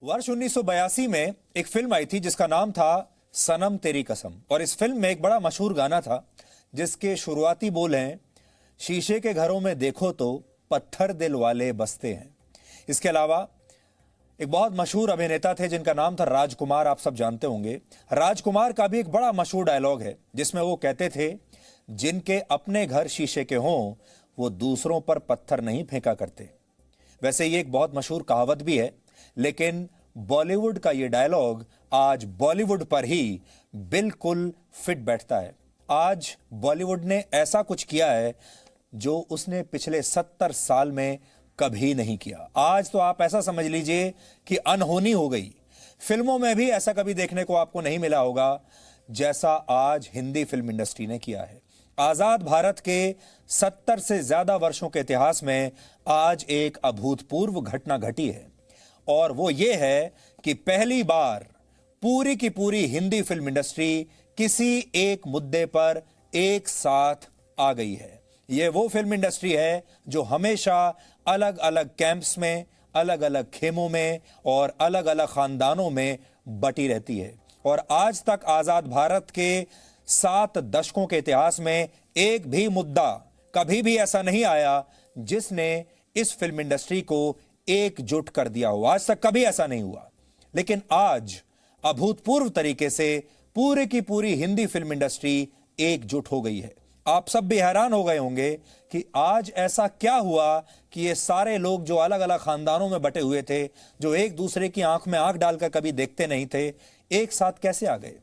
वर्ष 1982 में एक फिल्म आई थी जिसका नाम था सनम तेरी कसम। और इस फिल्म में एक बड़ा मशहूर गाना था जिसके शुरुआती बोल हैं, शीशे के घरों में देखो तो पत्थर दिल वाले बसते हैं। इसके अलावा एक बहुत मशहूर अभिनेता थे जिनका नाम था राजकुमार, आप सब जानते होंगे। राजकुमार का भी एक बड़ा मशहूर डायलॉग है जिसमें वो कहते थे, जिनके अपने घर शीशे के हों वो दूसरों पर पत्थर नहीं फेंका करते। वैसे ये एक बहुत मशहूर कहावत भी है, लेकिन बॉलीवुड का ये डायलॉग आज बॉलीवुड पर ही बिल्कुल फिट बैठता है। आज बॉलीवुड ने ऐसा कुछ किया है जो उसने पिछले 70 साल में कभी नहीं किया। आज तो आप ऐसा समझ लीजिए कि अनहोनी हो गई। फिल्मों में भी ऐसा कभी देखने को आपको नहीं मिला होगा जैसा आज हिंदी फिल्म इंडस्ट्री ने किया है। आजाद भारत के 70 से ज्यादा वर्षों के इतिहास में आज एक अभूतपूर्व घटना घटी है, और वो ये है कि पहली बार पूरी की पूरी हिंदी फिल्म इंडस्ट्री किसी एक मुद्दे पर एक साथ आ गई है। ये वो फिल्म इंडस्ट्री है जो हमेशा अलग अलग कैंप्स में, अलग अलग खेमों में और अलग अलग खानदानों में बटी रहती है। और आज तक आजाद भारत के 7 दशकों के इतिहास में एक भी मुद्दा कभी भी ऐसा नहीं आया जिसने इस फिल्म इंडस्ट्री को एकजुट कर दिया हो। आज तक कभी ऐसा नहीं हुआ, लेकिन आज अभूतपूर्व तरीके से पूरी की पूरी हिंदी फिल्म इंडस्ट्री एकजुट हो गई है। आप सब भी हैरान हो गए होंगे कि आज ऐसा क्या हुआ कि ये सारे लोग जो अलग अलग खानदानों में बटे हुए थे, जो एक दूसरे की आंख में आंख डालकर कभी देखते नहीं थे, एक साथ कैसे आ गए।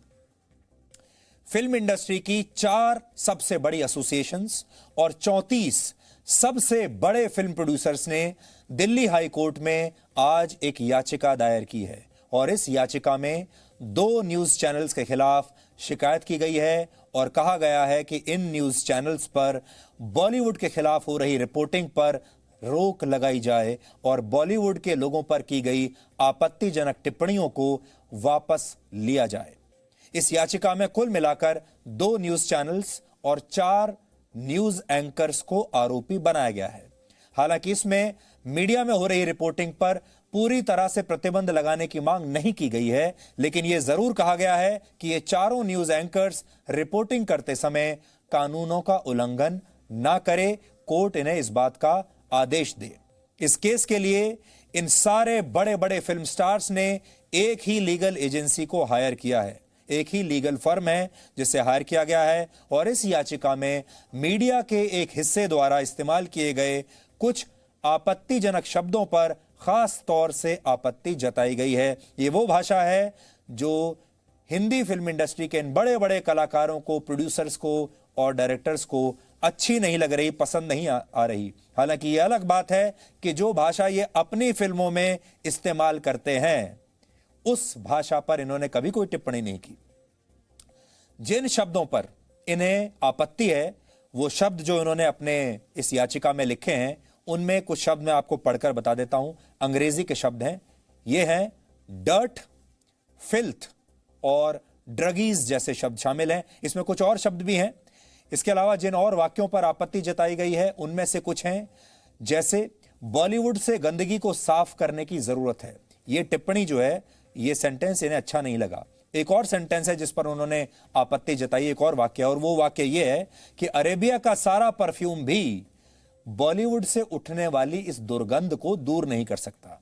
फिल्म इंडस्ट्री की 4 सबसे बड़ी एसोसिएशंस और 34 सबसे बड़े फिल्म प्रोड्यूसर्स ने दिल्ली हाई कोर्ट में आज एक याचिका दायर की है, और इस याचिका में 2 न्यूज चैनल्स के खिलाफ शिकायत की गई है और कहा गया है कि इन न्यूज चैनल्स पर बॉलीवुड के खिलाफ हो रही रिपोर्टिंग पर रोक लगाई जाए और बॉलीवुड के लोगों पर की गई आपत्तिजनक टिप्पणियों को वापस लिया जाए। इस याचिका में कुल मिलाकर 2 न्यूज चैनल्स और 4 न्यूज एंकर्स को आरोपी बनाया गया है। हालांकि इसमें मीडिया में हो रही रिपोर्टिंग पर पूरी तरह से प्रतिबंध लगाने की मांग नहीं की गई है, लेकिन यह जरूर कहा गया है कि ये चारों न्यूज एंकर्स रिपोर्टिंग करते समय कानूनों का उल्लंघन ना करे, कोर्ट इन्हें इस बात का आदेश दे। इस केस के लिए इन सारे बड़े बड़े फिल्म स्टार्स ने एक ही लीगल एजेंसी को हायर किया है, एक ही लीगल फर्म है जिसे हायर किया गया है, और इस याचिका में मीडिया के एक हिस्से द्वारा इस्तेमाल किए गए कुछ आपत्तिजनक शब्दों पर खास तौर से आपत्ति जताई गई है। ये वो भाषा है जो हिंदी फिल्म इंडस्ट्री के इन बड़े बड़े कलाकारों को, प्रोड्यूसर्स को और डायरेक्टर्स को अच्छी नहीं लग रही, पसंद नहीं आ रही। हालांकि ये अलग बात है कि जो भाषा ये अपनी फिल्मों में इस्तेमाल करते हैं उस भाषा पर इन्होंने कभी कोई टिप्पणी नहीं की। जिन शब्दों पर इन्हें आपत्ति है वो शब्द जो इन्होंने अपने इस याचिका में लिखे हैं, उनमें कुछ शब्द मैं आपको पढ़कर बता देता हूं। अंग्रेजी के शब्द हैं, ये हैं डर्ट, फिल्थ और ड्रगीज जैसे शब्द शामिल हैं। इसमें कुछ और शब्द भी हैं। इसके अलावा जिन और वाक्यों पर आपत्ति जताई गई है उनमें से कुछ हैं जैसे बॉलीवुड से गंदगी को साफ करने की जरूरत है। ये टिप्पणी जो है, ये सेंटेंस इन्हें अच्छा नहीं लगा। एक और सेंटेंस है जिस पर उन्होंने आपत्ति जताई, एक और वाक्य, और वो वाक्य ये है कि अरेबिया का सारा परफ्यूम भी बॉलीवुड से उठने वाली इस दुर्गंध को दूर नहीं कर सकता।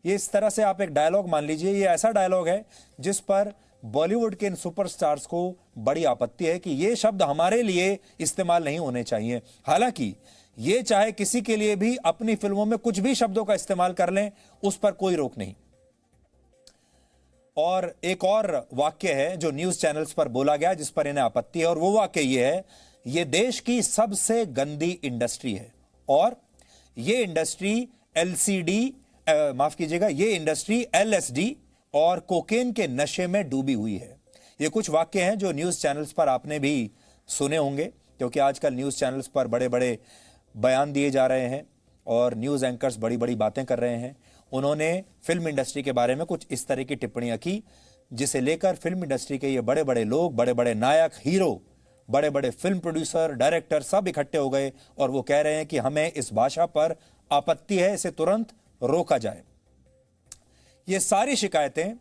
ये इस तरह से आप एक डायलॉग मान लीजिए, ये ऐसा डायलॉग है जिस पर बॉलीवुड के इन सुपरस्टार्स को बड़ी आपत्ति है कि ये शब्द हमारे लिए इस्तेमाल नहीं होने चाहिए। हालांकि ये चाहे किसी के लिए भी अपनी फिल्मों में कुछ भी शब्दों का इस्तेमाल कर लें, उस पर कोई रोक नहीं। और एक और वाक्य है जो न्यूज चैनल्स पर बोला गया जिस पर इन्हें आपत्ति है, और वो वाक्य ये है, ये देश की सबसे गंदी इंडस्ट्री है और ये इंडस्ट्री ये इंडस्ट्री एलएसडी और कोकेन के नशे में डूबी हुई है। ये कुछ वाक्य हैं जो न्यूज चैनल्स पर आपने भी सुने होंगे, क्योंकि आजकल न्यूज चैनल्स पर बड़े बड़े बयान दिए जा रहे हैं और न्यूज एंकर्स बड़ी बड़ी बातें कर रहे हैं। उन्होंने फिल्म इंडस्ट्री के बारे में कुछ इस तरह की टिप्पणियां की जिसे लेकर फिल्म इंडस्ट्री के ये बड़े बड़े लोग, बड़े बड़े नायक, हीरो, बड़े बड़े फिल्म प्रोड्यूसर, डायरेक्टर सब इकट्ठे हो गए और वो कह रहे हैं कि हमें इस भाषा पर आपत्ति है, इसे तुरंत रोका जाए। ये सारी शिकायतें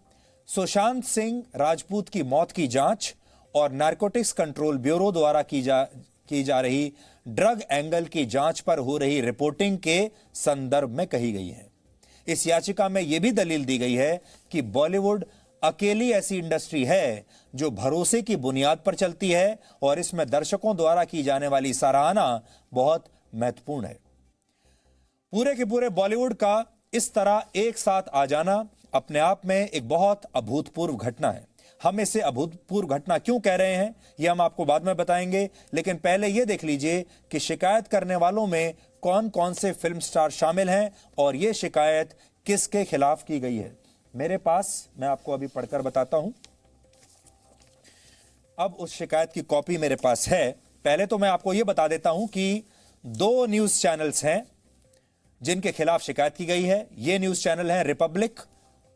सुशांत सिंह राजपूत की मौत की जांच और नारकोटिक्स कंट्रोल ब्यूरो द्वारा की जा रही ड्रग एंगल की जांच पर हो रही रिपोर्टिंग के संदर्भ में कही गई है। इस याचिका में यह भी दलील दी गई है कि बॉलीवुड अकेली ऐसी इंडस्ट्री है जो भरोसे की बुनियाद पर चलती है और इसमें दर्शकों द्वारा की जाने वाली सराहना बहुत महत्वपूर्ण है। पूरे के पूरे बॉलीवुड का इस तरह एक साथ आ जाना अपने आप में एक बहुत अभूतपूर्व घटना है। हम इसे अभूतपूर्व घटना क्यों कह रहे हैं यह हम आपको बाद में बताएंगे, लेकिन पहले यह देख लीजिए कि शिकायत करने वालों में कौन कौन से फिल्म स्टार शामिल हैं और यह शिकायत किसके खिलाफ की गई है। मेरे पास, मैं आपको अभी पढ़कर बताता हूं। अब उस शिकायत की कॉपी मेरे पास है। पहले तो मैं आपको यह बता देता हूं कि 2 न्यूज चैनल्स हैं जिनके खिलाफ शिकायत की गई है। ये न्यूज चैनल हैं रिपब्लिक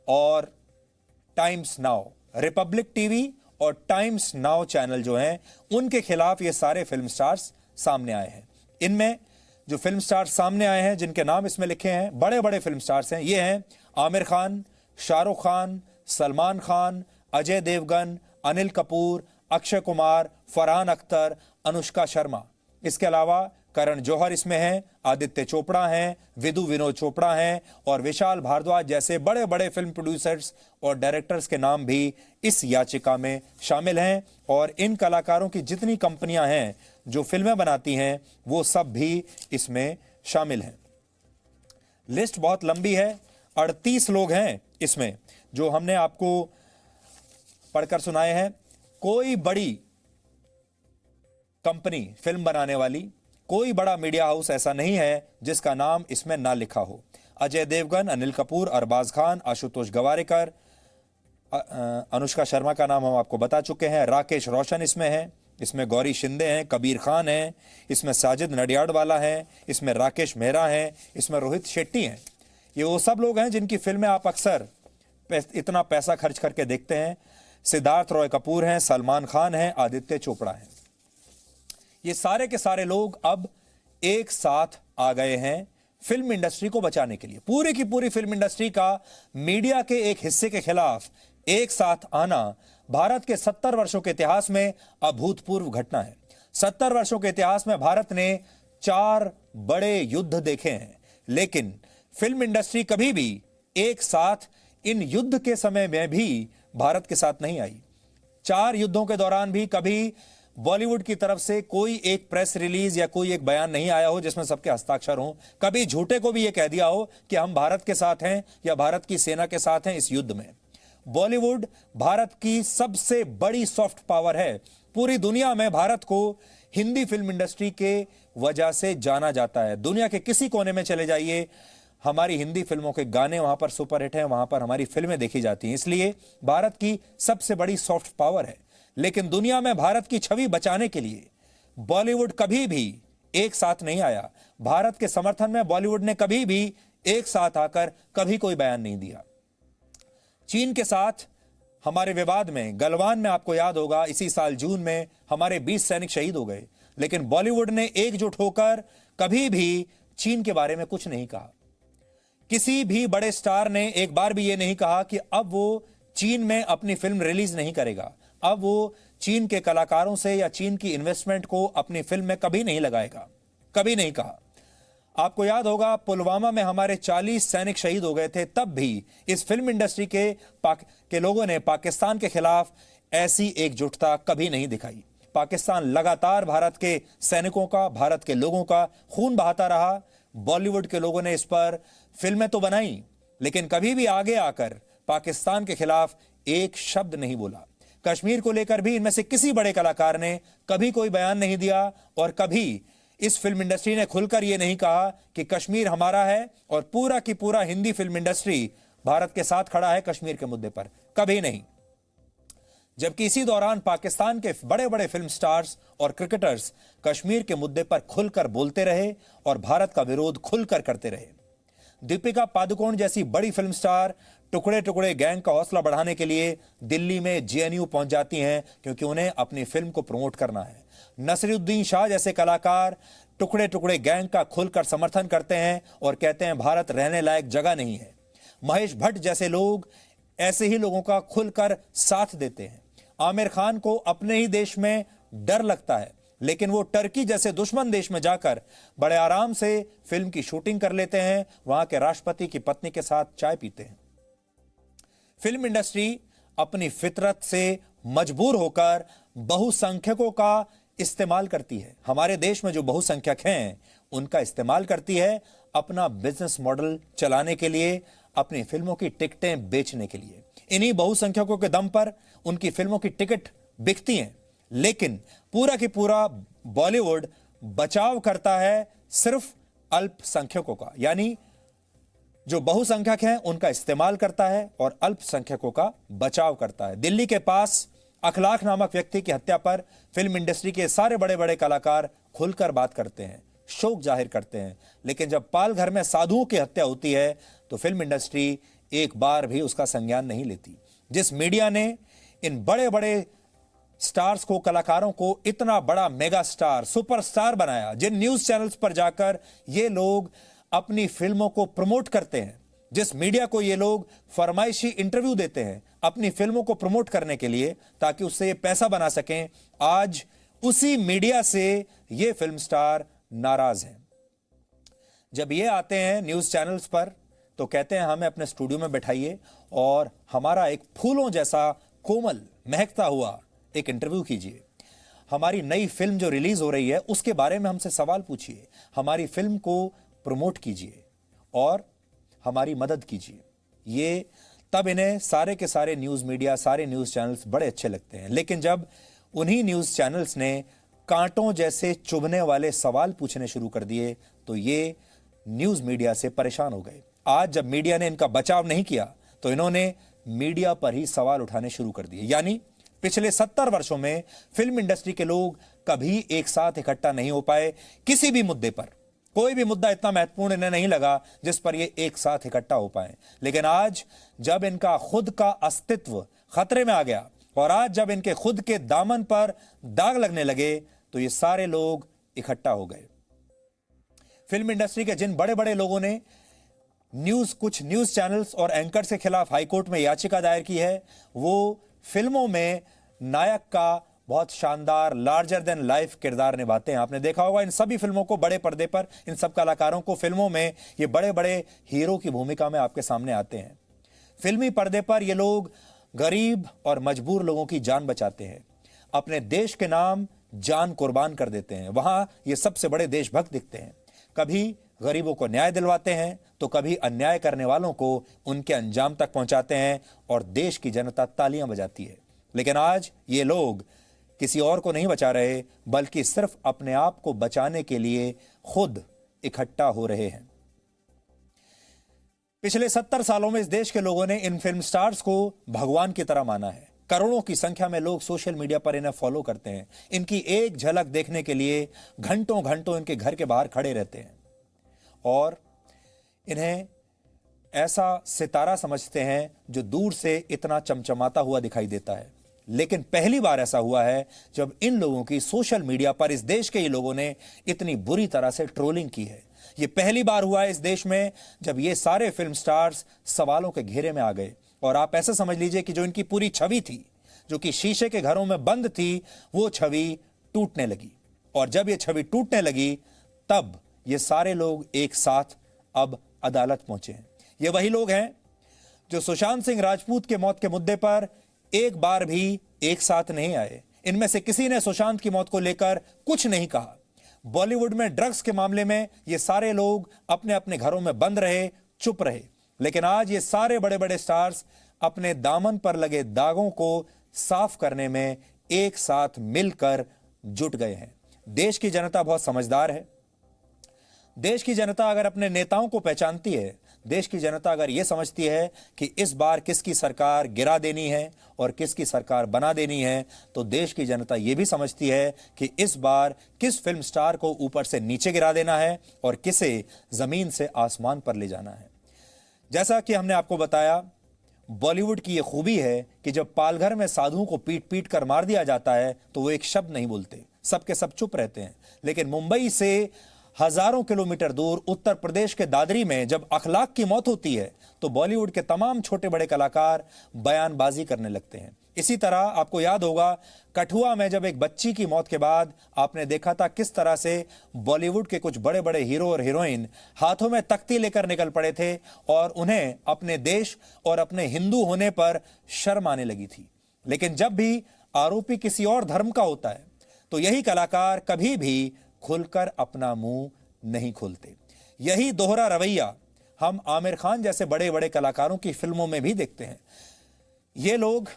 और टाइम्स नाउ। रिपब्लिक टीवी और टाइम्स नाउ चैनल जो हैं उनके खिलाफ ये सारे फिल्म स्टार्स सामने आए हैं। इनमें जो फिल्म स्टार्स सामने आए हैं जिनके नाम इसमें लिखे हैं, बड़े बड़े फिल्म स्टार्स हैं। ये हैं आमिर खान, शाहरुख खान, सलमान खान, अजय देवगन, अनिल कपूर, अक्षय कुमार, फरहान अख्तर, अनुष्का शर्मा। इसके अलावा करण जौहर इसमें हैं, आदित्य चोपड़ा हैं, विदु विनोद चोपड़ा हैं और विशाल भारद्वाज जैसे बड़े बड़े फिल्म प्रोड्यूसर्स और डायरेक्टर्स के नाम भी इस याचिका में शामिल हैं। और इन कलाकारों की जितनी कंपनियां हैं जो फिल्में बनाती हैं वो सब भी इसमें शामिल हैं। लिस्ट बहुत लंबी है, 38 लोग हैं इसमें जो हमने आपको पढ़कर सुनाए हैं। कोई बड़ी कंपनी फिल्म बनाने वाली, कोई बड़ा मीडिया हाउस ऐसा नहीं है जिसका नाम इसमें ना लिखा हो। अजय देवगन, अनिल कपूर, अरबाज खान, आशुतोष गवारेकर, अनुष्का शर्मा का नाम हम आपको बता चुके हैं, राकेश रोशन इसमें है, इसमें गौरी शिंदे हैं, कबीर खान हैं, इसमें साजिद नडियाडवाला हैं, इसमें राकेश मेहरा हैं, इसमें रोहित शेट्टी हैं। ये वो सब लोग हैं जिनकी फिल्में आप अक्सर इतना पैसा खर्च करके देखते हैं। सिद्धार्थ रॉय कपूर हैं, सलमान खान हैं, आदित्य चोपड़ा हैं। ये सारे के सारे लोग अब एक साथ आ गए हैं फिल्म इंडस्ट्री को बचाने के लिए। पूरी की पूरी फिल्म इंडस्ट्री का मीडिया के एक हिस्से के खिलाफ एक साथ आना भारत के 70 वर्षों के इतिहास में अभूतपूर्व घटना है। 70 वर्षों के इतिहास में भारत ने 4 बड़े युद्ध देखे हैं, लेकिन फिल्म इंडस्ट्री कभी भी एक साथ इन युद्ध के समय में भी भारत के साथ नहीं आई। 4 युद्धों के दौरान भी कभी बॉलीवुड की तरफ से कोई एक प्रेस रिलीज या कोई एक बयान नहीं आया हो जिसमें सबके हस्ताक्षर हों। कभी झूठे को भी यह कह दिया हो कि हम भारत के साथ हैं या भारत की सेना के साथ हैं इस युद्ध में। बॉलीवुड भारत की सबसे बड़ी सॉफ्ट पावर है। पूरी दुनिया में भारत को हिंदी फिल्म इंडस्ट्री के वजह से जाना जाता है। दुनिया के किसी कोने में चले जाइए, हमारी हिंदी फिल्मों के गाने वहां पर सुपरहिट हैं, वहां पर हमारी फिल्में देखी जाती हैं। इसलिए भारत की सबसे बड़ी सॉफ्ट पावर है। लेकिन दुनिया में भारत की छवि बचाने के लिए बॉलीवुड कभी भी एक साथ नहीं आया। भारत के समर्थन में बॉलीवुड ने कभी भी एक साथ आकर कभी कोई बयान नहीं दिया। चीन के साथ हमारे विवाद में गलवान में आपको याद होगा इसी साल जून में हमारे 20 सैनिक शहीद हो गए, लेकिन बॉलीवुड ने एकजुट होकर कभी भी चीन के बारे में कुछ नहीं कहा। किसी भी बड़े स्टार ने एक बार भी यह नहीं कहा कि अब वो चीन में अपनी फिल्म रिलीज नहीं करेगा, अब वो चीन के कलाकारों से या चीन की इन्वेस्टमेंट को अपनी फिल्म में कभी नहीं लगाएगा, कभी नहीं कहा। आपको याद होगा पुलवामा में हमारे 40 सैनिक शहीद हो गए थे, तब भी इस फिल्म इंडस्ट्री के लोगों ने पाकिस्तान के खिलाफ ऐसी एकजुटता कभी नहीं दिखाई। पाकिस्तान लगातार भारत के सैनिकों का, भारत के लोगों का खून बहाता रहा। बॉलीवुड के लोगों ने इस पर फिल्में तो बनाई, लेकिन कभी भी आगे आकर पाकिस्तान के खिलाफ एक शब्द नहीं बोला। कश्मीर को लेकर भी इनमें से किसी बड़े कलाकार ने कभी कोई बयान नहीं दिया और कभी इस फिल्म इंडस्ट्री ने खुलकर यह नहीं कहा कि कश्मीर हमारा है और पूरा की पूरा हिंदी फिल्म इंडस्ट्री भारत के साथ खड़ा है कश्मीर के मुद्दे पर, कभी नहीं। जबकि इसी दौरान पाकिस्तान के बड़े बड़े फिल्म स्टार्स और क्रिकेटर्स कश्मीर के मुद्दे पर खुलकर बोलते रहे और भारत का विरोध खुलकर करते रहे। दीपिका पादुकोण जैसी बड़ी फिल्म स्टार टुकड़े टुकड़े गैंग का हौसला बढ़ाने के लिए दिल्ली में जेएनयू पहुंच जाती हैं क्योंकि उन्हें अपनी फिल्म को प्रमोट करना है। नसीरुद्दीन शाह जैसे कलाकार टुकड़े टुकड़े गैंग का खुलकर समर्थन करते हैं और कहते हैं भारत रहने लायक जगह नहीं है। महेश भट्ट जैसे लोग ऐसे ही लोगों का खुलकर साथ देते हैं। आमिर खान को अपने ही देश में डर लगता है, लेकिन वो टर्की जैसे दुश्मन देश में जाकर बड़े आराम से फिल्म की शूटिंग कर लेते हैं, वहां के राष्ट्रपति की पत्नी के साथ चाय पीते हैं। फिल्म इंडस्ट्री अपनी फितरत से मजबूर होकर बहुसंख्यकों का इस्तेमाल करती है। हमारे देश में जो बहुसंख्यक हैं उनका इस्तेमाल करती है अपना बिजनेस मॉडल चलाने के लिए, अपनी फिल्मों की टिकटें बेचने के लिए। इन्हीं बहुसंख्यकों के दम पर उनकी फिल्मों की टिकट बिकती हैं, लेकिन पूरा की पूरा बॉलीवुड बचाव करता है सिर्फ अल्पसंख्यकों का, यानी जो बहुसंख्यक हैं उनका इस्तेमाल करता है और अल्पसंख्यकों का बचाव करता है। दिल्ली के पास अखलाक नामक व्यक्ति की हत्या पर फिल्म इंडस्ट्री के सारे बड़े बड़े कलाकार खुलकर बात करते हैं, शोक जाहिर करते हैं, लेकिन जब पालघर में साधुओं की हत्या होती है तो फिल्म इंडस्ट्री एक बार भी उसका संज्ञान नहीं लेती। जिस मीडिया ने इन बड़े बड़े स्टार्स को, कलाकारों को इतना बड़ा मेगा स्टार, सुपरस्टार बनाया, जिन न्यूज चैनल्स पर जाकर ये लोग अपनी फिल्मों को प्रमोट करते हैं, जिस मीडिया को ये लोग फरमाइशी इंटरव्यू देते हैं अपनी फिल्मों को प्रमोट करने के लिए ताकि उससे ये पैसा बना सकें, आज उसी मीडिया से ये फिल्म स्टार नाराज हैं। जब ये आते हैं न्यूज चैनल्स पर तो कहते हैं हमें अपने स्टूडियो में बैठाइए और हमारा एक फूलों जैसा कोमल महकता हुआ एक इंटरव्यू कीजिए, हमारी नई फिल्म जो रिलीज हो रही है उसके बारे में हमसे सवाल पूछिए, हमारी फिल्म को प्रमोट कीजिए और हमारी मदद कीजिए। ये तब इन्हें सारे के सारे न्यूज मीडिया, सारे न्यूज चैनल्स बड़े अच्छे लगते हैं। लेकिन जब उन्हीं न्यूज चैनल्स ने कांटों जैसे चुभने वाले सवाल पूछने शुरू कर दिए तो ये न्यूज मीडिया से परेशान हो गए। आज जब मीडिया ने इनका बचाव नहीं किया तो इन्होंने मीडिया पर ही सवाल उठाने शुरू कर दिए। यानी पिछले 70 वर्षों में फिल्म इंडस्ट्री के लोग कभी एक साथ इकट्ठा नहीं हो पाए किसी भी मुद्दे पर। कोई भी मुद्दा इतना महत्वपूर्ण इन्हें नहीं लगा जिस पर ये एक साथ इकट्ठा हो पाए। लेकिन आज जब इनका खुद का अस्तित्व खतरे में आ गया और आज जब इनके खुद के दामन पर दाग लगने लगे तो ये सारे लोग इकट्ठा हो गए। फिल्म इंडस्ट्री के जिन बड़े बड़े लोगों ने कुछ न्यूज चैनल्स और एंकर के खिलाफ हाईकोर्ट में याचिका दायर की है, वो फिल्मों में नायक का बहुत शानदार लार्जर देन लाइफ किरदार निभाते हैं। आपने देखा होगा इन सभी फिल्मों को बड़े पर्दे पर, इन सब कलाकारों को फिल्मों में ये बड़े बड़े हीरो की भूमिका में आपके सामने आते हैं। फिल्मी पर्दे पर ये लोग गरीब और मजबूर लोगों की जान बचाते हैं, अपने देश के नाम जान कुर्बान कर देते हैं। वहां ये सबसे बड़े देशभक्त दिखते हैं। कभी गरीबों को न्याय दिलवाते हैं तो कभी अन्याय करने वालों को उनके अंजाम तक पहुंचाते हैं और देश की जनता तालियां बजाती है। लेकिन आज ये लोग किसी और को नहीं बचा रहे बल्कि सिर्फ अपने आप को बचाने के लिए खुद इकट्ठा हो रहे हैं। पिछले 70 सालों में इस देश के लोगों ने इन फिल्म स्टार्स को भगवान की तरह माना है। करोड़ों की संख्या में लोग सोशल मीडिया पर इन्हें फॉलो करते हैं। इनकी एक झलक देखने के लिए घंटों घंटों इनके घर के बाहर खड़े रहते हैं और इन्हें ऐसा सितारा समझते हैं जो दूर से इतना चमचमाता हुआ दिखाई देता है। लेकिन पहली बार ऐसा हुआ है जब इन लोगों की सोशल मीडिया पर इस देश के ही लोगों ने इतनी बुरी तरह से ट्रोलिंग की है। यह पहली बार हुआ है इस देश में जब ये सारे फिल्म स्टार्स सवालों के घेरे में आ गए। और आप ऐसा समझ लीजिए कि जो इनकी पूरी छवि थी, जो कि शीशे के घरों में बंद थी, वो छवि टूटने लगी। और जब ये छवि टूटने लगी तब ये सारे लोग एक साथ अब अदालत पहुंचे हैं। ये वही लोग हैं जो सुशांत सिंह राजपूत के मौत के मुद्दे पर एक बार भी एक साथ नहीं आए। इनमें से किसी ने सुशांत की मौत को लेकर कुछ नहीं कहा। बॉलीवुड में ड्रग्स के मामले में ये सारे लोग अपने अपने घरों में बंद रहे, चुप रहे। लेकिन आज ये सारे बड़े बड़े स्टार्स अपने दामन पर लगे दागों को साफ करने में एक साथ मिलकर जुट गए हैं। देश की जनता बहुत समझदार है। देश की जनता अगर अपने नेताओं को पहचानती है, देश की जनता अगर यह समझती है कि इस बार किसकी सरकार गिरा देनी है और किसकी सरकार बना देनी है, तो देश की जनता यह भी समझती है कि इस बार किस फिल्म स्टार को ऊपर से नीचे गिरा देना है और किसे जमीन से आसमान पर ले जाना है। जैसा कि हमने आपको बताया, बॉलीवुड की यह खूबी है कि जब पालघर में साधुओं को पीट पीट कर मार दिया जाता है तो वो एक शब्द नहीं बोलते, सबके सब चुप रहते हैं। लेकिन मुंबई से हजारों किलोमीटर दूर उत्तर प्रदेश के दादरी में जब अखलाक की मौत होती है तो बॉलीवुड के तमाम छोटे बड़े कलाकार बयानबाजी करने लगते हैं। इसी तरह आपको याद होगा कठुआ में जब एक बच्ची की मौत के बाद आपने देखा था किस तरह से बॉलीवुड के कुछ बड़े बड़े हीरो और हीरोइन हाथों में तख्ती लेकर निकल पड़े थे और उन्हें अपने देश और अपने हिंदू होने पर शर्म आने लगी थी। लेकिन जब भी आरोपी किसी और धर्म का होता है तो यही कलाकार कभी भी खुलकर अपना मुंह नहीं खोलते। यही दोहरा रवैया हम आमिर खान जैसे बड़े बड़े कलाकारों की फिल्मों में भी देखते हैं। ये लोग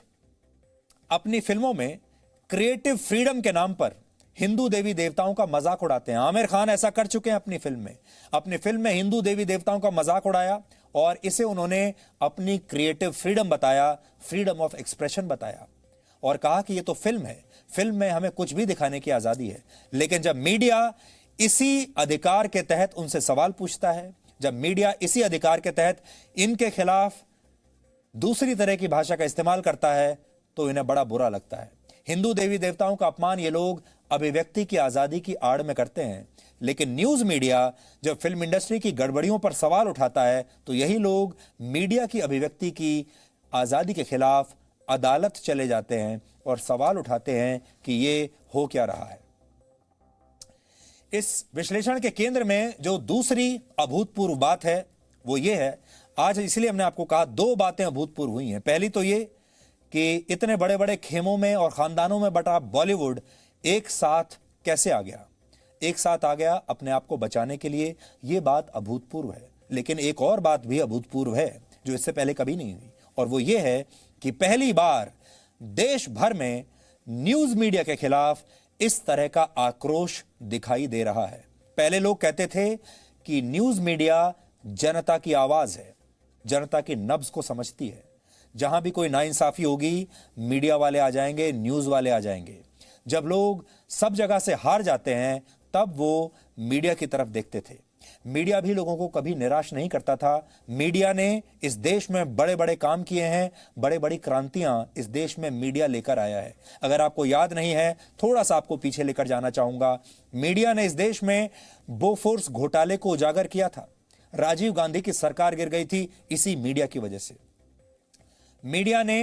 अपनी फिल्मों में क्रिएटिव फ्रीडम के नाम पर हिंदू देवी देवताओं का मजाक उड़ाते हैं। आमिर खान ऐसा कर चुके हैं अपनी फिल्म में। अपनी फिल्म में हिंदू देवी देवताओं का मजाक उड़ाया और इसे उन्होंने अपनी क्रिएटिव फ्रीडम बताया, फ्रीडम ऑफ एक्सप्रेशन बताया और कहा कि ये तो फिल्म है, फिल्म में हमें कुछ भी दिखाने की आजादी है। लेकिन जब मीडिया इसी अधिकार के तहत उनसे सवाल पूछता है, जब मीडिया इसी अधिकार के तहत इनके खिलाफ दूसरी तरह की भाषा का इस्तेमाल करता है तो इन्हें बड़ा बुरा लगता है। हिंदू देवी देवताओं का अपमान ये लोग अभिव्यक्ति की आजादी की आड़ में करते हैं, लेकिन न्यूज मीडिया जब फिल्म इंडस्ट्री की गड़बड़ियों पर सवाल उठाता है तो यही लोग मीडिया की अभिव्यक्ति की आजादी के खिलाफ अदालत चले जाते हैं और सवाल उठाते हैं कि ये हो क्या रहा है। इस विश्लेषण के केंद्र में जो दूसरी अभूतपूर्व बात है वो ये है, आज इसलिए हमने आपको कहा दो बातें अभूतपूर्व हुई हैं। पहली तो ये कि इतने बड़े बड़े खेमों में और खानदानों में बटा बॉलीवुड एक साथ कैसे आ गया, एक साथ आ गया अपने आप को बचाने के लिए। ये बात अभूतपूर्व है। लेकिन एक और बात भी अभूतपूर्व है जो इससे पहले कभी नहीं हुई और वो ये है कि पहली बार देश भर में न्यूज मीडिया के खिलाफ इस तरह का आक्रोश दिखाई दे रहा है। पहले लोग कहते थे कि न्यूज मीडिया जनता की आवाज है, जनता की नब्ज को समझती है। जहां भी कोई नाइंसाफी होगी मीडिया वाले आ जाएंगे, न्यूज वाले आ जाएंगे। जब लोग सब जगह से हार जाते हैं तब वो मीडिया की तरफ देखते थे। मीडिया भी लोगों को कभी निराश नहीं करता था। मीडिया ने इस देश में बड़े बड़े काम किए हैं, बड़े बड़ी क्रांतियां इस देश में मीडिया लेकर आया है। अगर आपको याद नहीं है, थोड़ा सा आपको पीछे लेकर जाना चाहूंगा। मीडिया ने इस देश में बोफोर्स घोटाले को उजागर किया था। राजीव गांधी की सरकार गिर गई थी इसी मीडिया की वजह से। मीडिया ने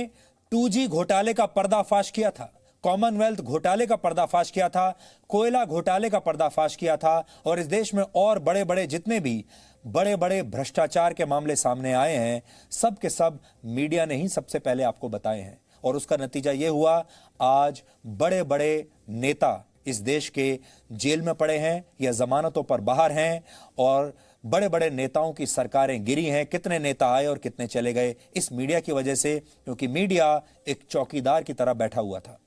2G घोटाले का पर्दाफाश किया था, कॉमनवेल्थ घोटाले का पर्दाफाश किया था, कोयला घोटाले का पर्दाफाश किया था और इस देश में और बड़े बड़े जितने भी बड़े बड़े भ्रष्टाचार के मामले सामने आए हैं सब के सब मीडिया ने ही सबसे पहले आपको बताए हैं। और उसका नतीजा यह हुआ, आज बड़े बड़े नेता इस देश के जेल में पड़े हैं या जमानतों पर बाहर हैं और बड़े बड़े नेताओं की सरकारें गिरी हैं। कितने नेता आए और कितने चले गए इस मीडिया की वजह से, क्योंकि मीडिया एक चौकीदार की तरह बैठा हुआ था।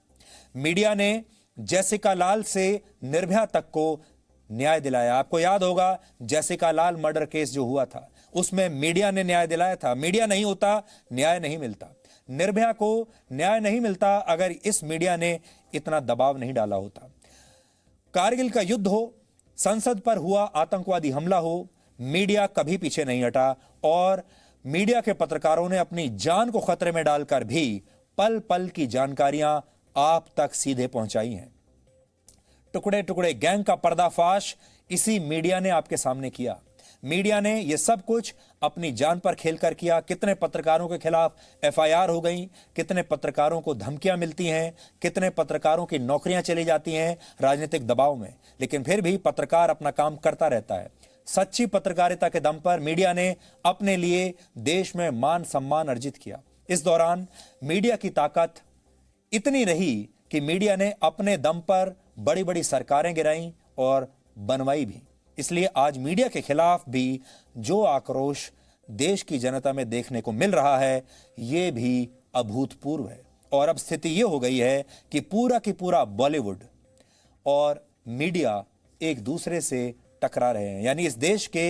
मीडिया ने जैसिका लाल से निर्भया तक को न्याय दिलाया। आपको याद होगा जैसिका लाल मर्डर केस जो हुआ था उसमें मीडिया ने न्याय दिलाया था। मीडिया नहीं होता न्याय नहीं मिलता। निर्भया को न्याय नहीं मिलता अगर इस मीडिया ने इतना दबाव नहीं डाला होता। कारगिल का युद्ध हो, संसद पर हुआ आतंकवादी हमला हो, मीडिया कभी पीछे नहीं हटा और मीडिया के पत्रकारों ने अपनी जान को खतरे में डालकर भी पल पल की जानकारियां आप तक सीधे पहुंचाई हैं। टुकड़े टुकड़े गैंग का पर्दाफाश इसी मीडिया ने आपके सामने किया। मीडिया ने यह सब कुछ अपनी जान पर खेलकर किया। कितने पत्रकारों के खिलाफ FIR हो गई, कितने पत्रकारों को धमकियां मिलती हैं, कितने पत्रकारों की नौकरियां चली जाती हैं राजनीतिक दबाव में, लेकिन फिर भी पत्रकार अपना काम करता रहता है। सच्ची पत्रकारिता के दम पर मीडिया ने अपने लिए देश में मान सम्मान अर्जित किया। इस दौरान मीडिया की ताकत इतनी रही कि मीडिया ने अपने दम पर बड़ी बड़ी सरकारें गिराई और बनवाई भी। इसलिए आज मीडिया के खिलाफ भी जो आक्रोश देश की जनता में देखने को मिल रहा है ये भी अभूतपूर्व है। और अब स्थिति ये हो गई है कि पूरा की पूरा बॉलीवुड और मीडिया एक दूसरे से टकरा रहे हैं। यानी इस देश के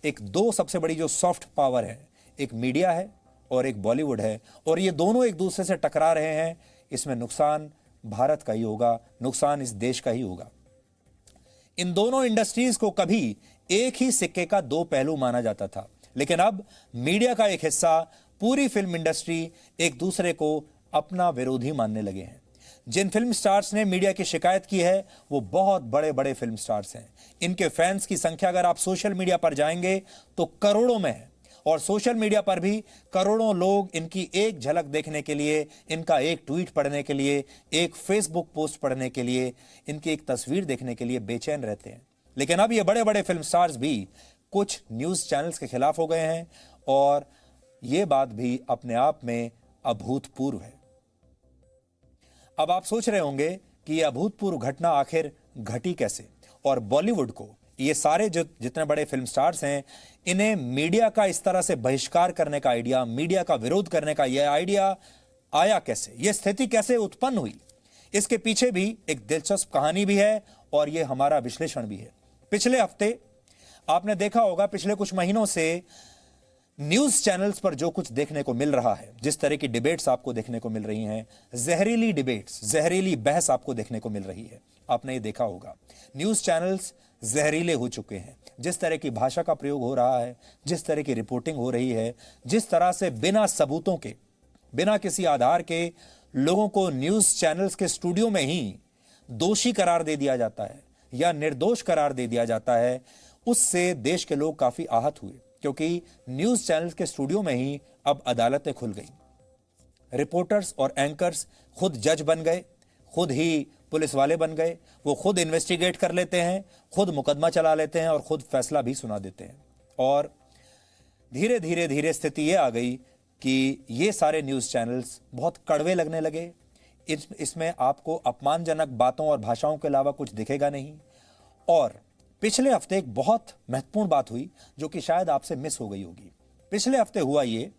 एक दो सबसे बड़ी जो सॉफ्ट पावर है, एक मीडिया है और एक बॉलीवुड है, और ये दोनों एक दूसरे से टकरा रहे हैं। इसमें नुकसान भारत का ही होगा, नुकसान इस देश का ही होगा। इन दोनों इंडस्ट्रीज को कभी एक ही सिक्के का दो पहलू माना जाता था, लेकिन अब मीडिया का एक हिस्सा, पूरी फिल्म इंडस्ट्री एक दूसरे को अपना विरोधी मानने लगे हैं। जिन फिल्म स्टार्स ने मीडिया की शिकायत की है वो बहुत बड़े बड़े फिल्म स्टार्स हैं। इनके फैंस की संख्या अगर आप सोशल मीडिया पर जाएंगे तो करोड़ों में है, और सोशल मीडिया पर भी करोड़ों लोग इनकी एक झलक देखने के लिए, इनका एक ट्वीट पढ़ने के लिए, एक फेसबुक पोस्ट पढ़ने के लिए, इनकी एक तस्वीर देखने के लिए बेचैन रहते हैं। लेकिन अब ये बड़े बड़े फिल्म स्टार्स भी कुछ न्यूज चैनल्स के खिलाफ हो गए हैं, और ये बात भी अपने आप में अभूतपूर्व है। अब आप सोच रहे होंगे कि यह अभूतपूर्व घटना आखिर घटी कैसे, और बॉलीवुड को, ये सारे जो जितने बड़े फिल्म स्टार्स हैं, इन्हें मीडिया का इस तरह से बहिष्कार करने का आइडिया, मीडिया का विरोध करने का यह आइडिया आया कैसे, यह स्थिति कैसे उत्पन्न हुई? इसके पीछे भी एक दिलचस्प कहानी भी है, और यह हमारा विश्लेषण भी है। पिछले हफ्ते आपने देखा होगा, पिछले कुछ महीनों से न्यूज चैनल्स पर जो कुछ देखने को मिल रहा है, जिस तरह की डिबेट्स आपको देखने को मिल रही हैं, जहरीली डिबेट्स, जहरीली बहस आपको देखने को मिल रही है, आपने ये देखा होगा। न्यूज चैनल्स जहरीले हो चुके हैं। जिस तरह की भाषा का प्रयोग हो रहा है, जिस तरह की रिपोर्टिंग हो रही है, जिस तरह से बिना सबूतों के, बिना किसी आधार के लोगों को न्यूज चैनल्स के स्टूडियो में ही दोषी करार दे दिया जाता है या निर्दोष करार दे दिया जाता है, उससे देश के लोग काफी आहत हुए, क्योंकि न्यूज चैनल्स के स्टूडियो में ही अब अदालतें खुल गई। रिपोर्टर्स और एंकर्स खुद जज बन गए, खुद ही पुलिस वाले बन गए, वो खुद इन्वेस्टिगेट कर लेते हैं, खुद मुकदमा चला लेते हैं और खुद फैसला भी सुना देते हैं। और धीरे धीरे धीरे स्थिति ये आ गई कि ये सारे न्यूज चैनल्स बहुत कड़वे लगने लगे। इसमें आपको अपमानजनक बातों और भाषाओं के अलावा कुछ दिखेगा नहीं। और पिछले हफ्ते एक बहुत महत्वपूर्ण बात हुई जो कि शायद आपसे मिस हो गई होगी। पिछले हफ्ते हुआ ये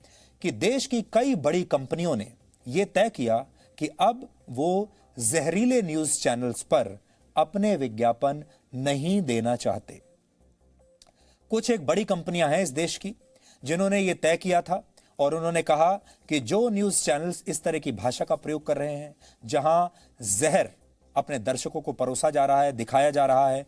कि देश की कई बड़ी कंपनियों ने यह तय किया कि अब वो जहरीले न्यूज चैनल्स पर अपने विज्ञापन नहीं देना चाहते। कुछ एक बड़ी कंपनियां हैं इस देश की जिन्होंने यह तय किया था, और उन्होंने कहा कि जो न्यूज चैनल्स इस तरह की भाषा का प्रयोग कर रहे हैं, जहां जहर अपने दर्शकों को परोसा जा रहा है, दिखाया जा रहा है,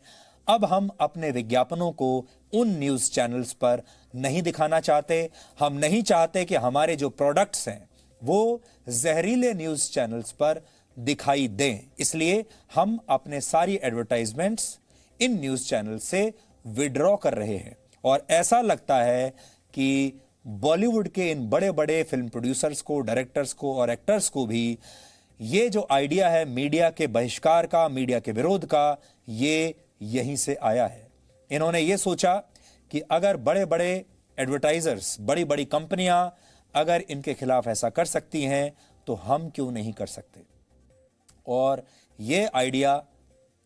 अब हम अपने विज्ञापनों को उन न्यूज चैनल्स पर नहीं दिखाना चाहते। हम नहीं चाहते कि हमारे जो प्रोडक्ट्स हैं वो जहरीले न्यूज चैनल्स पर दिखाई दें। इसलिए हम अपने सारी एडवर्टाइजमेंट्स इन न्यूज चैनल से विड्रॉ कर रहे हैं। और ऐसा लगता है कि बॉलीवुड के इन बड़े बड़े फिल्म प्रोड्यूसर्स को, डायरेक्टर्स को और एक्टर्स को भी ये जो आइडिया है मीडिया के बहिष्कार का, मीडिया के विरोध का, ये यहीं से आया है। इन्होंने ये सोचा कि अगर बड़े बड़े एडवर्टाइजर्स, बड़ी बड़ी कंपनियां अगर इनके खिलाफ ऐसा कर सकती हैं तो हम क्यों नहीं कर सकते। और ये आइडिया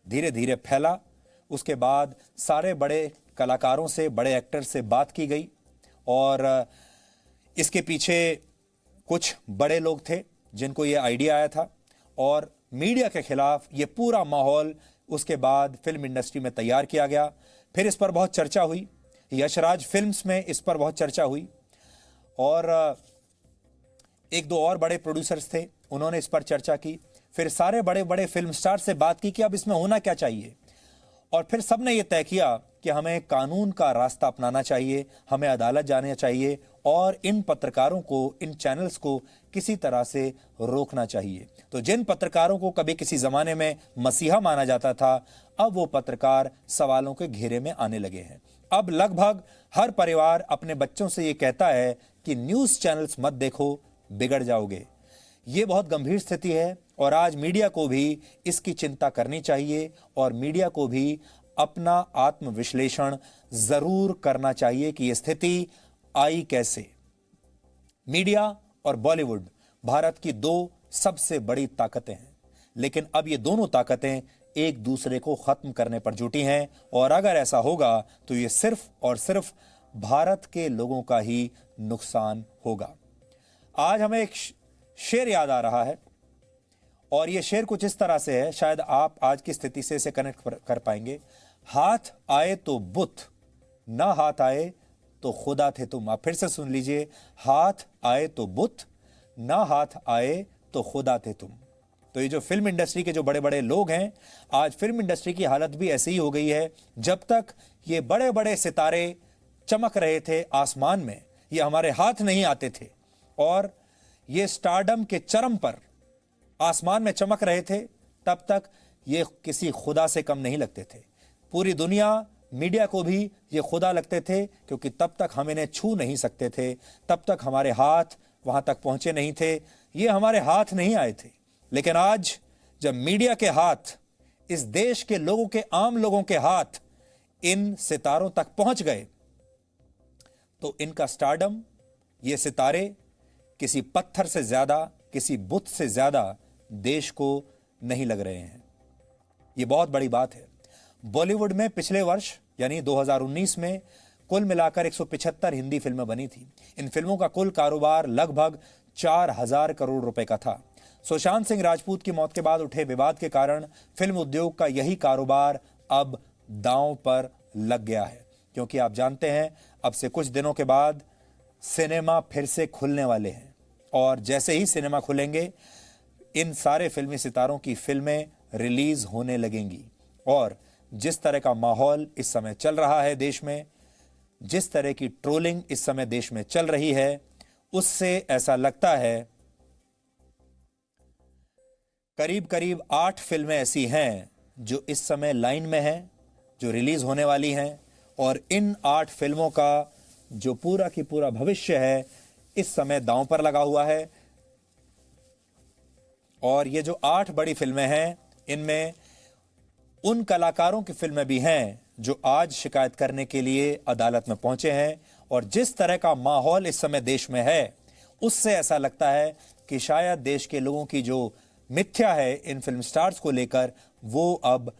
धीरे धीरे फैला। उसके बाद सारे बड़े कलाकारों से, बड़े एक्टर्स से बात की गई, और इसके पीछे कुछ बड़े लोग थे जिनको ये आइडिया आया था, और मीडिया के खिलाफ ये पूरा माहौल उसके बाद फिल्म इंडस्ट्री में तैयार किया गया। फिर इस पर बहुत चर्चा हुई, यशराज फिल्म्स में इस पर बहुत चर्चा हुई, और एक दो और बड़े प्रोड्यूसर्स थे, उन्होंने इस पर चर्चा की। फिर सारे बड़े बड़े फिल्म स्टार से बात की कि अब इसमें होना क्या चाहिए, और फिर सबने ये तय किया कि हमें कानून का रास्ता अपनाना चाहिए, हमें अदालत जाना चाहिए, और इन पत्रकारों को, इन चैनल्स को किसी तरह से रोकना चाहिए। तो जिन पत्रकारों को कभी किसी जमाने में मसीहा माना जाता था, अब वो पत्रकार सवालों के घेरे में आने लगे हैं। अब लगभग हर परिवार अपने बच्चों से ये कहता है कि न्यूज चैनल्स मत देखो, बिगड़ जाओगे। ये बहुत गंभीर स्थिति है, और आज मीडिया को भी इसकी चिंता करनी चाहिए, और मीडिया को भी अपना आत्मविश्लेषण जरूर करना चाहिए कि यह स्थिति आई कैसे। मीडिया और बॉलीवुड भारत की दो सबसे बड़ी ताकतें हैं, लेकिन अब ये दोनों ताकतें एक दूसरे को खत्म करने पर जुटी हैं, और अगर ऐसा होगा तो ये सिर्फ और सिर्फ भारत के लोगों का ही नुकसान होगा। आज हमें एक शेर याद आ रहा है, और ये शेर कुछ इस तरह से है, शायद आप आज की स्थिति से इसे कनेक्ट कर पाएंगे। हाथ आए तो बुत, ना हाथ आए तो खुदा थे तुम। आप फिर से सुन लीजिए, हाथ आए तो बुत, ना हाथ आए तो खुदा थे तुम। तो ये जो फिल्म इंडस्ट्री के जो बड़े बड़े लोग हैं, आज फिल्म इंडस्ट्री की हालत भी ऐसी ही हो गई है। जब तक ये बड़े बड़े सितारे चमक रहे थे आसमान में, ये हमारे हाथ नहीं आते थे, और ये स्टारडम के चरम पर आसमान में चमक रहे थे, तब तक ये किसी खुदा से कम नहीं लगते थे। पूरी दुनिया, मीडिया को भी ये खुदा लगते थे, क्योंकि तब तक हम इन्हें छू नहीं सकते थे, तब तक हमारे हाथ वहां तक पहुंचे नहीं थे, ये हमारे हाथ नहीं आए थे। लेकिन आज जब मीडिया के हाथ, इस देश के लोगों के, आम लोगों के हाथ इन सितारों तक पहुंच गए, तो इनका स्टारडम, ये सितारे किसी पत्थर से ज्यादा, किसी बुत से ज्यादा देश को नहीं लग रहे हैं। ये बहुत बड़ी बात है। बॉलीवुड में पिछले वर्ष यानी 2019 में कुल मिलाकर 175 हिंदी फिल्में बनी थी। इन फिल्मों का कुल कारोबार लगभग 4000 करोड़ रुपए का था। सुशांत सिंह राजपूत की मौत के बाद उठे विवाद के कारण फिल्म उद्योग का यही कारोबार अब दांव पर लग गया है, क्योंकि आप जानते हैं अब से कुछ दिनों के बाद सिनेमा फिर से खुलने वाले हैं, और जैसे ही सिनेमा खुलेंगे इन सारे फिल्मी सितारों की फिल्में रिलीज होने लगेंगी। और जिस तरह का माहौल इस समय चल रहा है देश में, जिस तरह की ट्रोलिंग इस समय देश में चल रही है, उससे ऐसा लगता है करीब करीब 8 फिल्में ऐसी हैं जो इस समय लाइन में हैं, जो रिलीज होने वाली हैं, और इन 8 फिल्मों का जो पूरा की पूरा भविष्य है इस समय दांव पर लगा हुआ है। और ये जो 8 बड़ी फिल्में हैं, इनमें उन कलाकारों की फिल्में भी हैं जो आज शिकायत करने के लिए अदालत में पहुंचे हैं। और जिस तरह का माहौल इस समय देश में है, उससे ऐसा लगता है कि शायद देश के लोगों की जो मिथ्या है इन फिल्म स्टार्स को लेकर, वो अब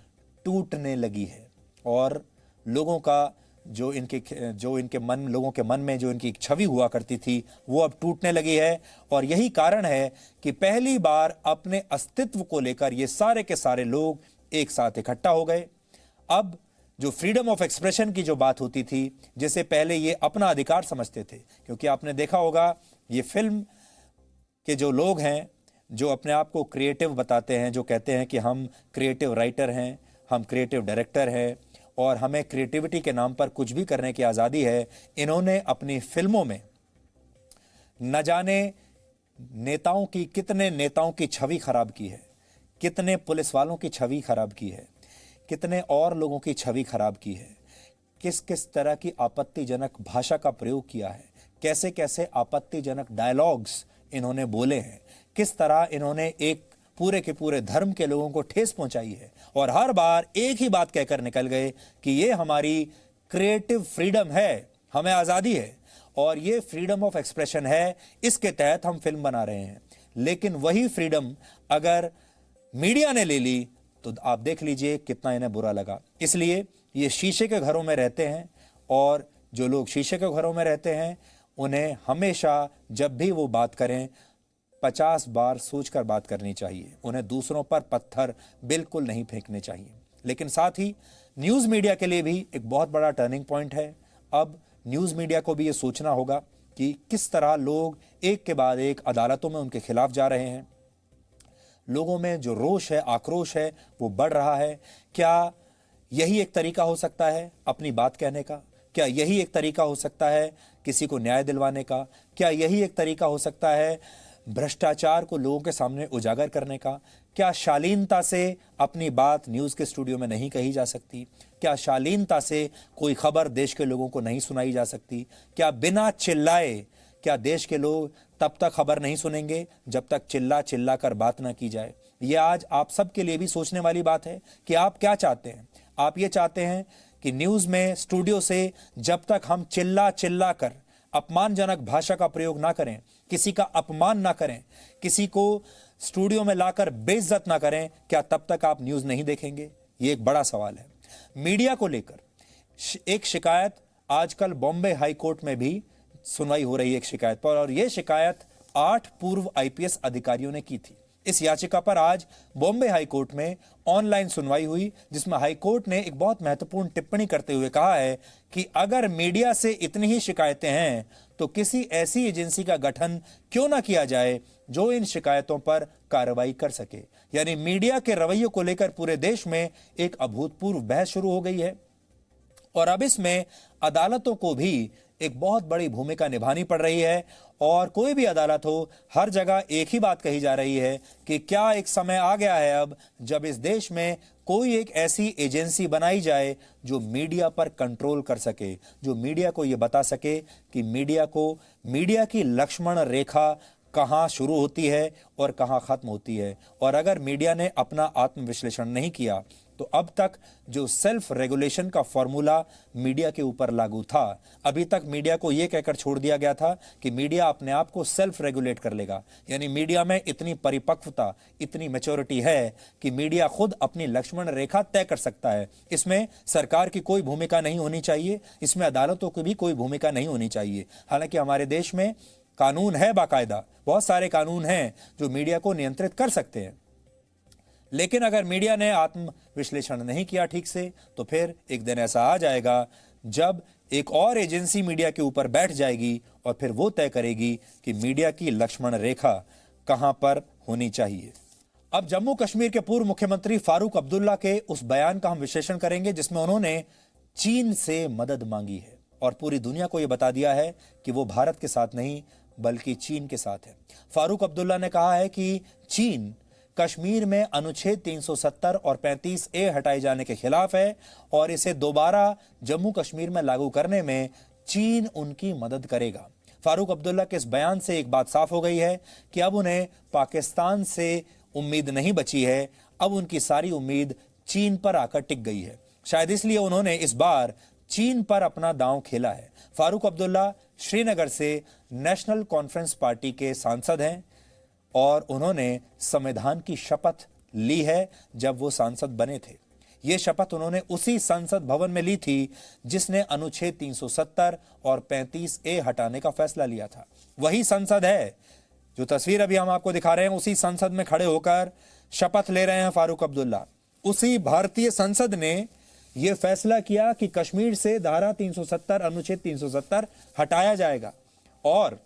टूटने लगी है। और लोगों का जो इनके मन, लोगों के मन में जो इनकी छवि हुआ करती थी, वो अब टूटने लगी है। और यही कारण है कि पहली बार अपने अस्तित्व को लेकर ये सारे के सारे लोग एक साथ इकट्ठा हो गए। अब जो फ्रीडम ऑफ एक्सप्रेशन की जो बात होती थी, जिसे पहले ये अपना अधिकार समझते थे, क्योंकि आपने देखा होगा ये फिल्म के जो लोग हैं, जो अपने आप को क्रिएटिव बताते हैं, जो कहते हैं कि हम क्रिएटिव राइटर हैं, हम क्रिएटिव डायरेक्टर हैं और हमें क्रिएटिविटी के नाम पर कुछ भी करने की आज़ादी है, इन्होंने अपनी फिल्मों में न जाने कितने नेताओं की छवि खराब की है, कितने पुलिस वालों की छवि खराब की है, कितने और लोगों की छवि खराब की है, किस किस तरह की आपत्तिजनक भाषा का प्रयोग किया है, कैसे कैसे आपत्तिजनक डायलॉग्स इन्होंने बोले हैं, किस तरह इन्होंने एक पूरे के पूरे धर्म के लोगों को ठेस पहुंचाई है। और हर बार एक ही बात कहकर निकल गए कि ये हमारी क्रिएटिव फ्रीडम है, हमें आज़ादी है और ये फ्रीडम ऑफ एक्सप्रेशन है, इसके तहत हम फिल्म बना रहे हैं। लेकिन वही फ्रीडम अगर मीडिया ने ले ली तो आप देख लीजिए कितना इन्हें बुरा लगा। इसलिए ये शीशे के घरों में रहते हैं, और जो लोग शीशे के घरों में रहते हैं उन्हें हमेशा जब भी वो बात करें 50 बार सोचकर बात करनी चाहिए। उन्हें दूसरों पर पत्थर बिल्कुल नहीं फेंकने चाहिए। लेकिन साथ ही न्यूज़ मीडिया के लिए भी एक बहुत बड़ा टर्निंग पॉइंट है। अब न्यूज़ मीडिया को भी ये सोचना होगा कि किस तरह लोग एक के बाद एक अदालतों में उनके खिलाफ जा रहे हैं। लोगों में जो रोष है, आक्रोश है, वो बढ़ रहा है। क्या यही एक तरीका हो सकता है अपनी बात कहने का? क्या यही एक तरीका हो सकता है किसी को न्याय दिलवाने का? क्या यही एक तरीका हो सकता है भ्रष्टाचार को लोगों के सामने उजागर करने का? क्या शालीनता से अपनी बात न्यूज़ के स्टूडियो में नहीं कही जा सकती? क्या शालीनता से कोई खबर देश के लोगों को नहीं सुनाई जा सकती? क्या बिना चिल्लाए, क्या देश के लोग तब तक खबर नहीं सुनेंगे जब तक चिल्ला चिल्ला कर बात ना की जाए? ये आज आप सबके लिए भी सोचने वाली बात है कि आप क्या चाहते हैं। आप ये चाहते हैं कि न्यूज़ में स्टूडियो से जब तक हम चिल्ला चिल्ला कर अपमानजनक भाषा का प्रयोग ना करें, किसी का अपमान ना करें, किसी को स्टूडियो में लाकर बेइज्जत ना करें, क्या तब तक आप न्यूज़ नहीं देखेंगे? ये एक बड़ा सवाल है। मीडिया को लेकर एक शिकायत आजकल बॉम्बे हाई कोर्ट में भी सुनवाई हो रही है एक शिकायत पर, और यह शिकायत 8 पूर्व आईपीएस अधिकारियों ने की थी। इस याचिका पर आज बॉम्बे हाई कोर्ट में ऑनलाइन सुनवाई हुई, जिसमें हाई कोर्ट ने एक बहुत महत्वपूर्ण टिप्पणी करते हुए कहा है कि अगर मीडिया से इतनी ही शिकायतें हैं तो किसी ऐसी एजेंसी का गठन क्यों ना किया जाए जो इन शिकायतों पर कार्रवाई कर सके। यानी मीडिया के रवैये को लेकर पूरे देश में एक अभूतपूर्व बहस शुरू हो गई है, और अब इसमें अदालतों को भी एक बहुत बड़ी भूमिका निभानी पड़ रही है। और कोई भी अदालत हो, हर जगह एक ही बात कही जा रही है कि क्या एक समय आ गया है अब जब इस देश में कोई एक ऐसी एजेंसी बनाई जाए जो मीडिया पर कंट्रोल कर सके, जो मीडिया को यह बता सके कि मीडिया की लक्ष्मण रेखा कहां शुरू होती है और कहां खत्म होती है। और अगर मीडिया ने अपना आत्मविश्लेषण नहीं किया तो अब तक जो सेल्फ रेगुलेशन का फॉर्मूला मीडिया के ऊपर लागू था, अभी तक मीडिया को यह कहकर छोड़ दिया गया था कि मीडिया अपने आप को सेल्फ रेगुलेट कर लेगा। यानी मीडिया में इतनी परिपक्वता, इतनी मैच्योरिटी है कि मीडिया खुद अपनी लक्ष्मण रेखा तय कर सकता है। इसमें सरकार की कोई भूमिका नहीं होनी चाहिए, इसमें अदालतों की भी कोई भूमिका नहीं होनी चाहिए। हालांकि हमारे देश में कानून है, बाकायदा बहुत सारे कानून हैं जो मीडिया को नियंत्रित कर सकते हैं। लेकिन अगर मीडिया ने आत्म विश्लेषण नहीं किया ठीक से, तो फिर एक दिन ऐसा आ जाएगा जब एक और एजेंसी मीडिया के ऊपर बैठ जाएगी और फिर वो तय करेगी कि मीडिया की लक्ष्मण रेखा कहां पर होनी चाहिए। अब जम्मू कश्मीर के पूर्व मुख्यमंत्री फारूक अब्दुल्ला के उस बयान का हम विश्लेषण करेंगे जिसमें उन्होंने चीन से मदद मांगी है और पूरी दुनिया को यह बता दिया है कि वो भारत के साथ नहीं बल्कि चीन के साथ है। फारूक अब्दुल्ला ने कहा है कि चीन कश्मीर में अनुच्छेद 370 और 35A हटाए जाने के खिलाफ है और इसे दोबारा जम्मू कश्मीर में लागू करने में चीन उनकी मदद करेगा। फारूक अब्दुल्ला के इस बयान से एक बात साफ हो गई है कि अब उन्हें पाकिस्तान से उम्मीद नहीं बची है, अब उनकी सारी उम्मीद चीन पर आकर टिक गई है। शायद इसलिए उन्होंने इस बार चीन पर अपना दांव खेला है। फारूक अब्दुल्ला श्रीनगर से नेशनल कॉन्फ्रेंस पार्टी के सांसद हैं और उन्होंने संविधान की शपथ ली है जब वो सांसद बने थे। ये शपथ उन्होंने उसी संसद भवन में ली थी जिसने अनुच्छेद 370 और 35A हटाने का फैसला लिया था। वही संसद है, जो तस्वीर अभी हम आपको दिखा रहे हैं, उसी संसद में खड़े होकर शपथ ले रहे हैं फारूक अब्दुल्ला। उसी भारतीय संसद ने यह फैसला किया कि कश्मीर से धारा 370 अनुच्छेद 370 हटाया जाएगा। और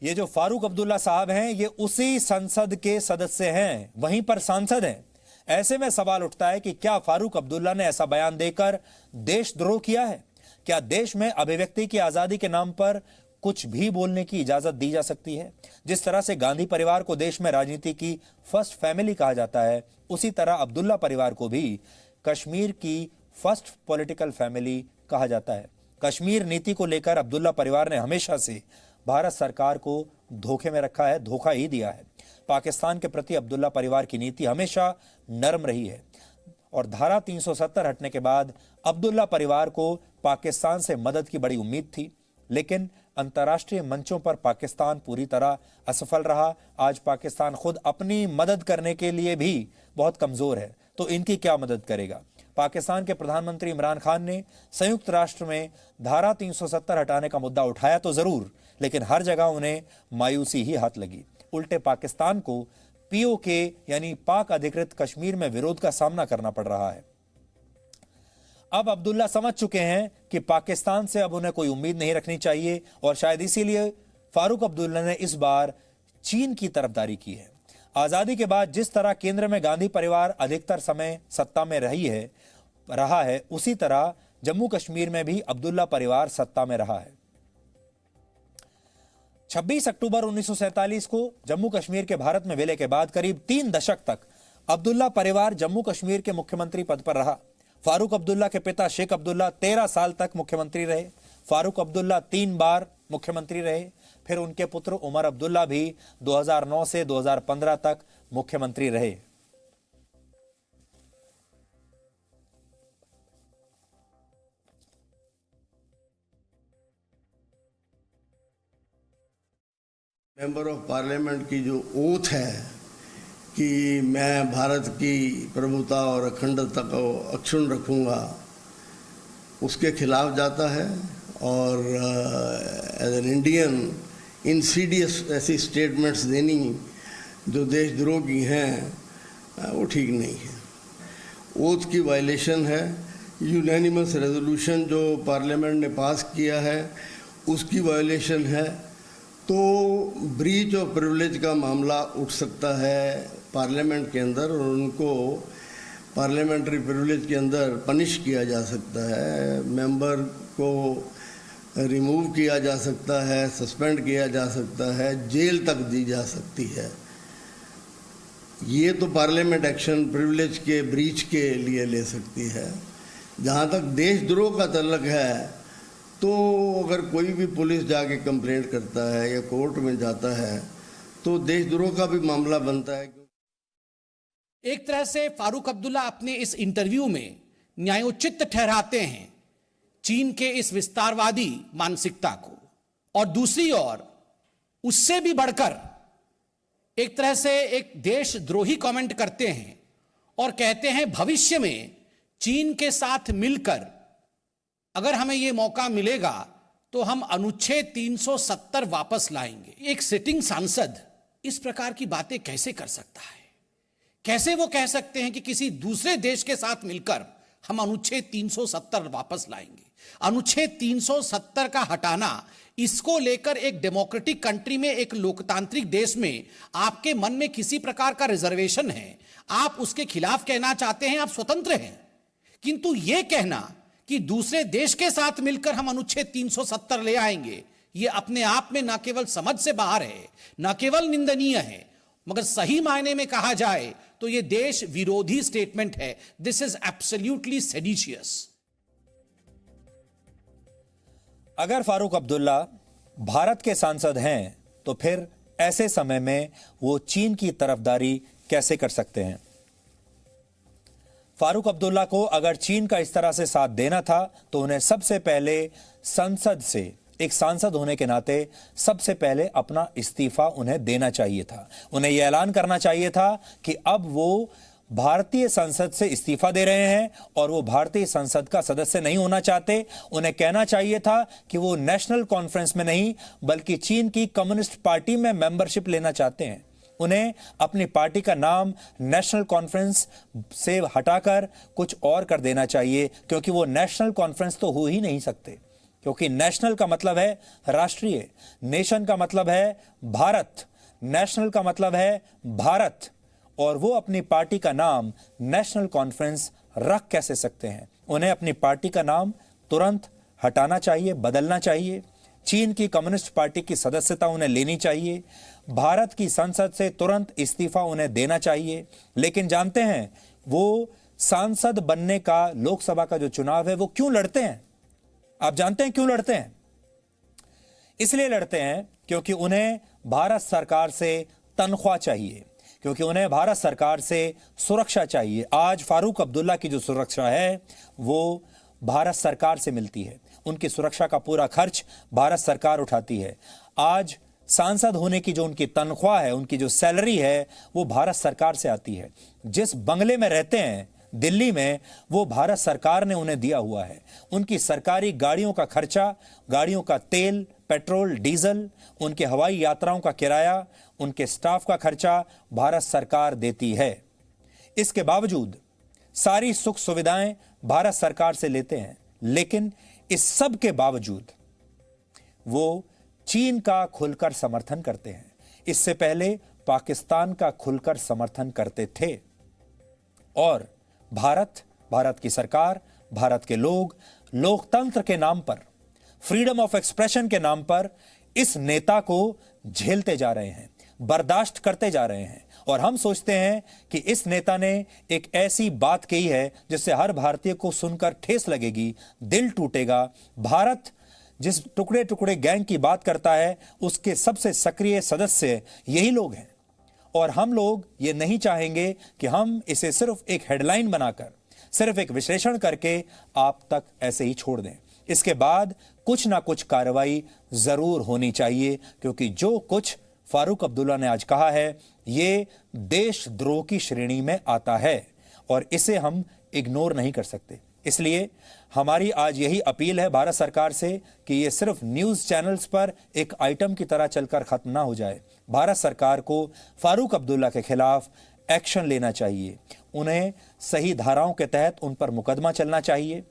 ये जो फारूक अब्दुल्ला साहब हैं, ये उसी संसद के सदस्य हैं, वहीं पर सांसद हैं। ऐसे में सवाल उठता है कि क्या फारूक अब्दुल्ला ने ऐसा बयान देकर देशद्रोह किया है? क्या देश में अभिव्यक्ति की आजादी के नाम पर कुछ भी बोलने की इजाजत दी जा सकती है? जिस तरह से गांधी परिवार को देश में राजनीति की फर्स्ट फैमिली कहा जाता है, उसी तरह अब्दुल्ला परिवार को भी कश्मीर की फर्स्ट पॉलिटिकल फैमिली कहा जाता है। कश्मीर नीति को लेकर अब्दुल्ला परिवार ने हमेशा से भारत सरकार को धोखे में रखा है, धोखा ही दिया है। पाकिस्तान के प्रति अब्दुल्ला परिवार की नीति हमेशा नरम रही है और धारा 370 हटने के बाद अब्दुल्ला परिवार को पाकिस्तान से मदद की बड़ी उम्मीद थी, लेकिन अंतर्राष्ट्रीय मंचों पर पाकिस्तान पूरी तरह असफल रहा। आज पाकिस्तान खुद अपनी मदद करने के लिए भी बहुत कमजोर है, तो इनकी क्या मदद करेगा? पाकिस्तान के प्रधानमंत्री इमरान खान ने संयुक्त राष्ट्र में धारा 370 हटाने का मुद्दा उठाया तो जरूर, लेकिन हर जगह उन्हें मायूसी ही हाथ लगी। उल्टे पाकिस्तान को पीओके यानी पाक अधिकृत कश्मीर में विरोध का सामना करना पड़ रहा है। अब अब्दुल्ला समझ चुके हैं कि पाकिस्तान से अब उन्हें कोई उम्मीद नहीं रखनी चाहिए और शायद इसीलिए फारूक अब्दुल्ला ने इस बार चीन की तरफदारी की है। आजादी के बाद जिस तरह केंद्र में गांधी परिवार अधिकतर समय सत्ता में रहा है, उसी तरह जम्मू कश्मीर में भी अब्दुल्ला परिवार सत्ता में रहा है। 26 अक्टूबर 1947 को जम्मू कश्मीर के भारत में विलय के बाद करीब 3 दशक तक अब्दुल्ला परिवार जम्मू कश्मीर के मुख्यमंत्री पद पर रहा। फारूक अब्दुल्ला के पिता शेख अब्दुल्ला 13 साल तक मुख्यमंत्री रहे। फारूक अब्दुल्ला 3 बार मुख्यमंत्री रहे। फिर उनके पुत्र उमर अब्दुल्ला भी 2009 से 2015 तक मुख्यमंत्री रहे। मेंबर ऑफ पार्लियामेंट की जो ओथ है कि मैं भारत की प्रभुता और अखंडता को अक्षुण्ण रखूंगा, उसके खिलाफ जाता है और एज एन इंडियन इंसीडियस ऐसी स्टेटमेंट्स देनी जो देशद्रोह की हैं, वो ठीक नहीं है। ओथ की वायलेशन है। यूनानिमस रेजोल्यूशन जो पार्लियामेंट ने पास किया है उसकी वायलेशन है। तो ब्रीच ऑफ प्रिविलेज का मामला उठ सकता है पार्लियामेंट के अंदर और उनको पार्लियामेंट्री प्रिविलेज के अंदर पनिश किया जा सकता है, मेंबर को रिमूव किया जा सकता है, सस्पेंड किया जा सकता है, जेल तक दी जा सकती है। ये तो पार्लियामेंट एक्शन प्रिविलेज के ब्रीच के लिए ले सकती है। जहाँ तक देशद्रोह का तल्लक है, तो अगर कोई भी पुलिस जाके कंप्लेंट करता है या कोर्ट में जाता है तो देशद्रोह का भी मामला बनता है। एक तरह से फारूक अब्दुल्ला अपने इस इंटरव्यू में न्यायोचित ठहराते हैं चीन के इस विस्तारवादी मानसिकता को, और दूसरी ओर उससे भी बढ़कर एक तरह से एक देशद्रोही कमेंट करते हैं और कहते हैं भविष्य में चीन के साथ मिलकर अगर हमें यह मौका मिलेगा तो हम अनुच्छेद 370 वापस लाएंगे। एक सिटिंग सांसद इस प्रकार की बातें कैसे कर सकता है? कैसे वो कह सकते हैं कि किसी दूसरे देश के साथ मिलकर हम अनुच्छेद 370 वापस लाएंगे? अनुच्छेद 370 का हटाना, इसको लेकर एक डेमोक्रेटिक कंट्री में, एक लोकतांत्रिक देश में आपके मन में किसी प्रकार का रिजर्वेशन है, आप उसके खिलाफ कहना चाहते हैं, आप स्वतंत्र हैं। किंतु यह कहना कि दूसरे देश के साथ मिलकर हम अनुच्छेद 370 ले आएंगे, यह अपने आप में न केवल समझ से बाहर है, न केवल निंदनीय है, मगर सही मायने में कहा जाए तो यह देश विरोधी स्टेटमेंट है। This is absolutely seditious. अगर फारूक अब्दुल्ला भारत के सांसद हैं तो फिर ऐसे समय में वो चीन की तरफदारी कैसे कर सकते हैं? फारूक अब्दुल्ला को अगर चीन का इस तरह से साथ देना था तो उन्हें सबसे पहले संसद से, एक सांसद होने के नाते सबसे पहले अपना इस्तीफा उन्हें देना चाहिए था। उन्हें यह ऐलान करना चाहिए था कि अब वो भारतीय संसद से इस्तीफा दे रहे हैं और वो भारतीय संसद का सदस्य नहीं होना चाहते। उन्हें कहना चाहिए था कि वो नेशनल कॉन्फ्रेंस में नहीं बल्कि चीन की कम्युनिस्ट पार्टी में मेंबरशिप लेना चाहते हैं। उन्हें अपनी पार्टी का नाम नेशनल कॉन्फ्रेंस से हटाकर कुछ और कर देना चाहिए, क्योंकि वो नेशनल कॉन्फ्रेंस तो हो ही नहीं सकते, क्योंकि नेशनल का मतलब है राष्ट्रीय, नेशन का मतलब है भारत, नेशनल का मतलब है भारत, और वो अपनी पार्टी का नाम नेशनल कॉन्फ्रेंस रख कैसे सकते हैं? उन्हें अपनी पार्टी का नाम तुरंत हटाना चाहिए, बदलना चाहिए। चीन की कम्युनिस्ट पार्टी की सदस्यता उन्हें लेनी चाहिए। भारत की संसद से तुरंत इस्तीफा उन्हें देना चाहिए। लेकिन जानते हैं वो सांसद बनने का, लोकसभा का जो चुनाव है, वो क्यों लड़ते हैं? आप जानते हैं क्यों लड़ते हैं? इसलिए लड़ते हैं क्योंकि उन्हें भारत सरकार से तनख्वाह चाहिए, क्योंकि उन्हें भारत सरकार से सुरक्षा चाहिए। आज फारूक अब्दुल्ला की जो सुरक्षा है वो भारत सरकार से मिलती है। उनकी सुरक्षा का पूरा खर्च भारत सरकार उठाती है। आज सांसद होने की जो उनकी तनख्वाह है, उनकी जो सैलरी है, वो भारत सरकार से आती है। जिस बंगले में रहते हैं दिल्ली में, वो भारत सरकार ने उन्हें दिया हुआ है। उनकी सरकारी गाड़ियों का खर्चा, गाड़ियों का तेल, पेट्रोल, डीजल, उनके हवाई यात्राओं का किराया, उनके स्टाफ का खर्चा भारत सरकार देती है। इसके बावजूद सारी सुख सुविधाएं भारत सरकार से लेते हैं, लेकिन इस सब के बावजूद वो चीन का खुलकर समर्थन करते हैं। इससे पहले पाकिस्तान का खुलकर समर्थन करते थे, और भारत की सरकार, भारत के लोग लोकतंत्र के नाम पर, फ्रीडम ऑफ एक्सप्रेशन के नाम पर इस नेता को झेलते जा रहे हैं, बर्दाश्त करते जा रहे हैं। और हम सोचते हैं कि इस नेता ने एक ऐसी बात कही है जिससे हर भारतीय को सुनकर ठेस लगेगी, दिल टूटेगा। भारत जिस टुकड़े टुकड़े गैंग की बात करता है, उसके सबसे सक्रिय सदस्य यही लोग हैं। और हम लोग ये नहीं चाहेंगे कि हम इसे सिर्फ एक हेडलाइन बनाकर, सिर्फ एक विश्लेषण करके आप तक ऐसे ही छोड़ दें। इसके बाद कुछ ना कुछ कार्रवाई जरूर होनी चाहिए, क्योंकि जो कुछ फारूक अब्दुल्ला ने आज कहा है ये देशद्रोह की श्रेणी में आता है और इसे हम इग्नोर नहीं कर सकते। इसलिए हमारी आज यही अपील है भारत सरकार से कि ये सिर्फ न्यूज़ चैनल्स पर एक आइटम की तरह चलकर खत्म ना हो जाए। भारत सरकार को फारूक अब्दुल्ला के खिलाफ एक्शन लेना चाहिए। उन्हें सही धाराओं के तहत उन पर मुकदमा चलना चाहिए,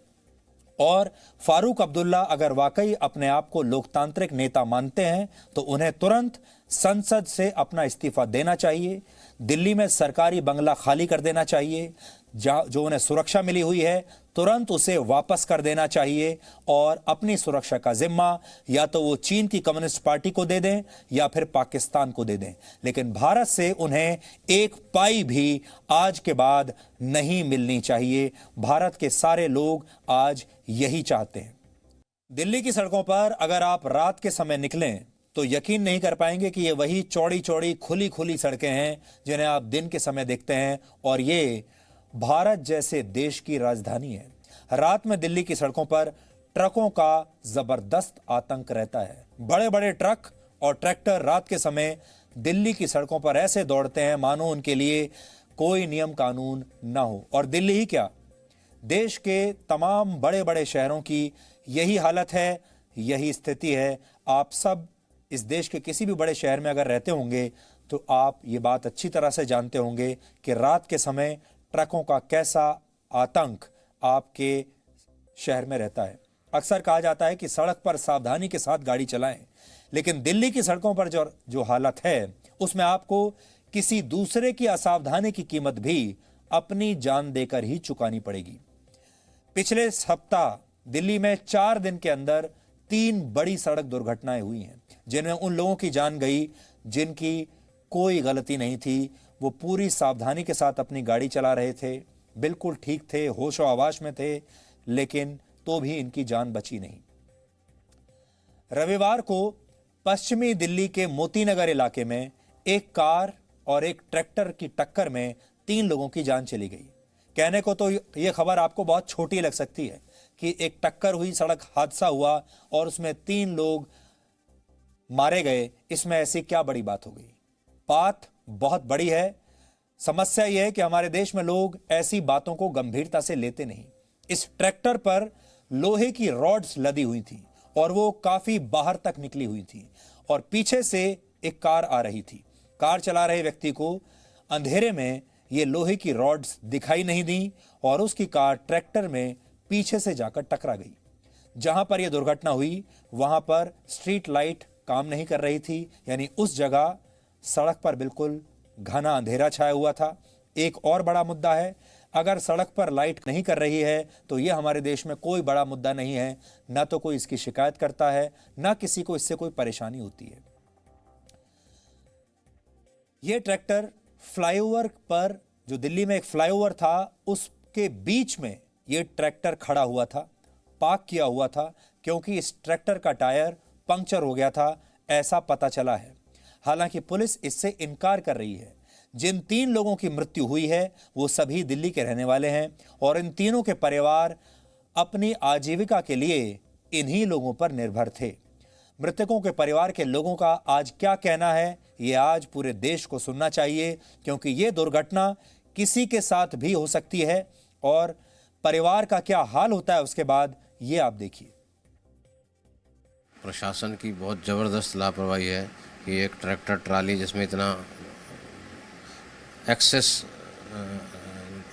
और फारूक अब्दुल्ला अगर वाकई अपने आप को लोकतांत्रिक नेता मानते हैं तो उन्हें तुरंत संसद से अपना इस्तीफा देना चाहिए। दिल्ली में सरकारी बंगला खाली कर देना चाहिए। जो उन्हें सुरक्षा मिली हुई है तुरंत उसे वापस कर देना चाहिए और अपनी सुरक्षा का जिम्मा या तो वो चीन की कम्युनिस्ट पार्टी को दे दें या फिर पाकिस्तान को दे दें, लेकिन भारत से उन्हें एक पाई भी आज के बाद नहीं मिलनी चाहिए। भारत के सारे लोग आज यही चाहते हैं। दिल्ली की सड़कों पर अगर आप रात के समय निकलें तो यकीन नहीं कर पाएंगे कि ये वही चौड़ी चौड़ी खुली खुली सड़कें हैं जिन्हें आप दिन के समय देखते हैं, और ये भारत जैसे देश की राजधानी है। रात में दिल्ली की सड़कों पर ट्रकों का जबरदस्त आतंक रहता है। बड़े बड़े ट्रक और ट्रैक्टर रात के समय दिल्ली की सड़कों पर ऐसे दौड़ते हैं मानो उनके लिए कोई नियम कानून ना हो। और दिल्ली ही क्या, देश के तमाम बड़े बड़े शहरों की यही हालत है, यही स्थिति है। आप सब इस देश के किसी भी बड़े शहर में अगर रहते होंगे तो आप ये बात अच्छी तरह से जानते होंगे कि रात के समय ट्रकों का कैसा आतंक आपके शहर में रहता है। अक्सर कहा जाता है कि सड़क पर सावधानी के साथ गाड़ी चलाएं, लेकिन दिल्ली की सड़कों पर जो हालत है उसमें आपको किसी दूसरे की असावधानी की कीमत भी अपनी जान देकर ही चुकानी पड़ेगी। पिछले सप्ताह दिल्ली में 4 दिन के अंदर 3 बड़ी सड़क दुर्घटनाएं हुई हैं, जिनमें उन लोगों की जान गई जिनकी कोई गलती नहीं थी। वो पूरी सावधानी के साथ अपनी गाड़ी चला रहे थे, बिल्कुल ठीक थे, होश और आवाज में थे, लेकिन तो भी इनकी जान बची नहीं। रविवार को पश्चिमी दिल्ली के मोतीनगर इलाके में एक कार और एक ट्रैक्टर की टक्कर में 3 लोगों की जान चली गई। कहने को तो यह खबर आपको बहुत छोटी लग सकती है कि एक टक्कर हुई, सड़क हादसा हुआ और उसमें 3 लोग मारे गए, इसमें ऐसी क्या बड़ी बात हो गई? बात बहुत बड़ी है। समस्या यह है कि हमारे देश में लोग ऐसी बातों को गंभीरता से लेते नहीं। इस ट्रैक्टर पर लोहे की रॉड्स लदी हुई थी और वो काफी बाहर तक निकली हुई थी और पीछे से एक कार आ रही थी। कार चला रहे व्यक्ति को अंधेरे में ये लोहे की रॉड्स दिखाई नहीं दी और उसकी कार ट्रैक्टर में पीछे से जाकर टकरा गई। जहां पर यह दुर्घटना हुई वहां पर स्ट्रीट लाइट काम नहीं कर रही थी, यानी उस जगह सड़क पर बिल्कुल घना अंधेरा छाया हुआ था। एक और बड़ा मुद्दा है, अगर सड़क पर लाइट नहीं कर रही है तो यह हमारे देश में कोई बड़ा मुद्दा नहीं है, ना तो कोई इसकी शिकायत करता है, ना किसी को इससे कोई परेशानी होती है। यह ट्रैक्टर फ्लाईओवर पर, जो दिल्ली में एक फ्लाईओवर था, उसके बीच में यह ट्रैक्टर खड़ा हुआ था, पार्क किया हुआ था, क्योंकि इस ट्रैक्टर का टायर पंक्चर हो गया था, ऐसा पता चला है। हालांकि पुलिस इससे इनकार कर रही है। जिन 3 लोगों की मृत्यु हुई है वो सभी दिल्ली के रहने वाले हैं और इन तीनों के परिवार अपनी आजीविका के लिए इन्हीं लोगों पर निर्भर थे। मृतकों के परिवार के लोगों का आज क्या कहना है, ये आज पूरे देश को सुनना चाहिए, क्योंकि ये दुर्घटना किसी के साथ भी हो सकती है और परिवार का क्या हाल होता है उसके बाद, ये आप देखिए। प्रशासन की बहुत ज़बरदस्त लापरवाही है कि एक ट्रैक्टर ट्राली जिसमें इतना एक्सेस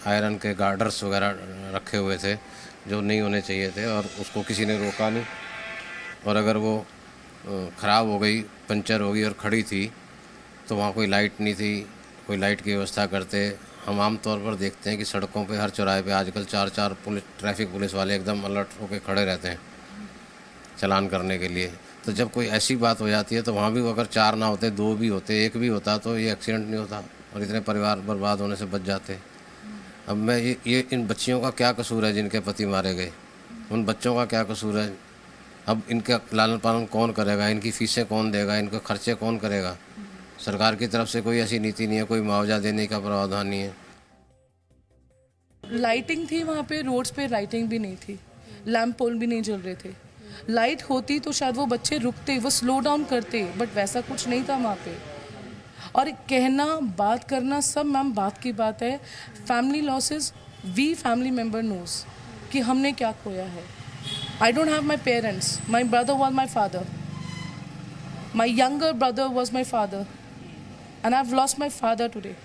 आयरन के गार्डर्स वगैरह रखे हुए थे जो नहीं होने चाहिए थे, और उसको किसी ने रोका नहीं, और अगर वो ख़राब हो गई, पंचर हो गई और खड़ी थी तो वहाँ कोई लाइट नहीं थी, कोई लाइट की व्यवस्था करते। हम आम तौर पर देखते हैं कि सड़कों पे हर चौराहे पे आजकल 4-4 ट्रैफिक पुलिस वाले एकदम अलर्ट होकर खड़े रहते हैं चालान करने के लिए। तो जब कोई ऐसी बात हो जाती है तो वहाँ भी अगर 4 ना होते, 2 भी होते, 1 भी होता तो ये एक्सीडेंट नहीं होता और इतने परिवार बर्बाद होने से बच जाते। अब मैं ये इन बच्चियों का क्या कसूर है जिनके पति मारे गए? उन बच्चों का क्या कसूर है? अब इनका लालन पालन कौन करेगा? इनकी फीसें कौन देगा? इनके खर्चे कौन करेगा? सरकार की तरफ से कोई ऐसी नीति नहीं है, कोई मुआवजा देने का प्रावधान नहीं है। लाइटिंग थी वहाँ पे, रोड्स पे लाइटिंग भी नहीं थी, लैंप पोल भी नहीं जल रहे थे। लाइट होती तो शायद वो बच्चे रुकते, वो स्लो डाउन करते, बट वैसा कुछ नहीं था वहाँ पे। और कहना, बात करना, सब मैम बात की बात है। Family losses, we family member knows कि हमने क्या खोया है। I don't have my parents, my brother was my father, my younger brother was my father, and I have lost my father today,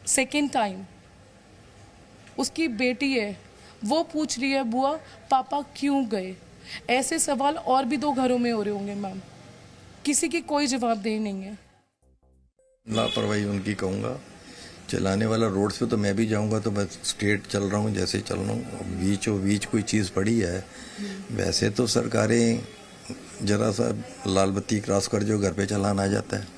second time. उसकी बेटी है, वो पूछ रही है बुआ पापा क्यों गए। ऐसे सवाल और भी 2 घरों में हो रहे होंगे मैम, किसी की कोई जवाबदेही नहीं है। लापरवाही उनकी कहूँगा चलाने वाला रोड्स पे तो मैं भी जाऊंगा तो मैं स्ट्रेट चल रहा हूँ जैसे चल रहा हूँ, बीच कोई चीज़ पड़ी है। वैसे तो सरकारें ज़रा सा लाल बत्ती क्रॉस कर जो घर पे चलान आ जाता है।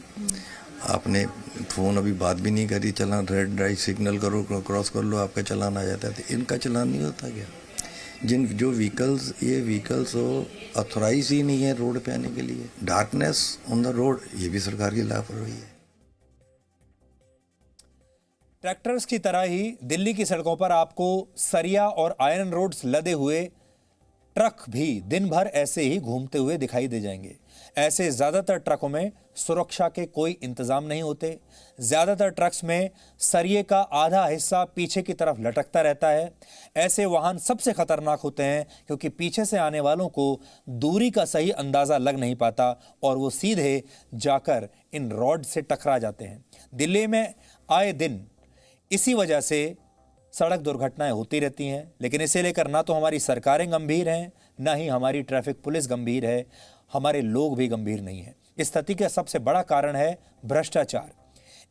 आपने फ़ोन अभी बात भी नहीं करी, चलान रेड लाइट सिग्नल करो, क्रॉस कर लो, आपका चलान आ जाता है। तो इनका चलान नहीं होता क्या? जो व्हीकल्स हो ऑथोराइज ही नहीं है रोड पे आने के लिए। डार्कनेस ऑन द रोड, ये भी सरकार की लापरवाही है। ट्रैक्टर्स की तरह ही दिल्ली की सड़कों पर आपको सरिया और आयरन रोड्स लदे हुए ट्रक भी दिन भर ऐसे ही घूमते हुए दिखाई दे जाएंगे। ऐसे ज्यादातर ट्रकों में सुरक्षा के कोई इंतजाम नहीं होते। ज्यादातर ट्रक्स में सरिये का आधा हिस्सा पीछे की तरफ लटकता रहता है। ऐसे वाहन सबसे खतरनाक होते हैं क्योंकि पीछे से आने वालों को दूरी का सही अंदाजा लग नहीं पाता और वो सीधे जाकर इन रॉड से टकरा जाते हैं। दिल्ली में आए दिन इसी वजह से सड़क दुर्घटनाएं होती रहती हैं, लेकिन इसे लेकर ना तो हमारी सरकारें गंभीर हैं, ना ही हमारी ट्रैफिक पुलिस गंभीर है, हमारे लोग भी गंभीर नहीं हैं। इस स्थिति का सबसे बड़ा कारण है भ्रष्टाचार।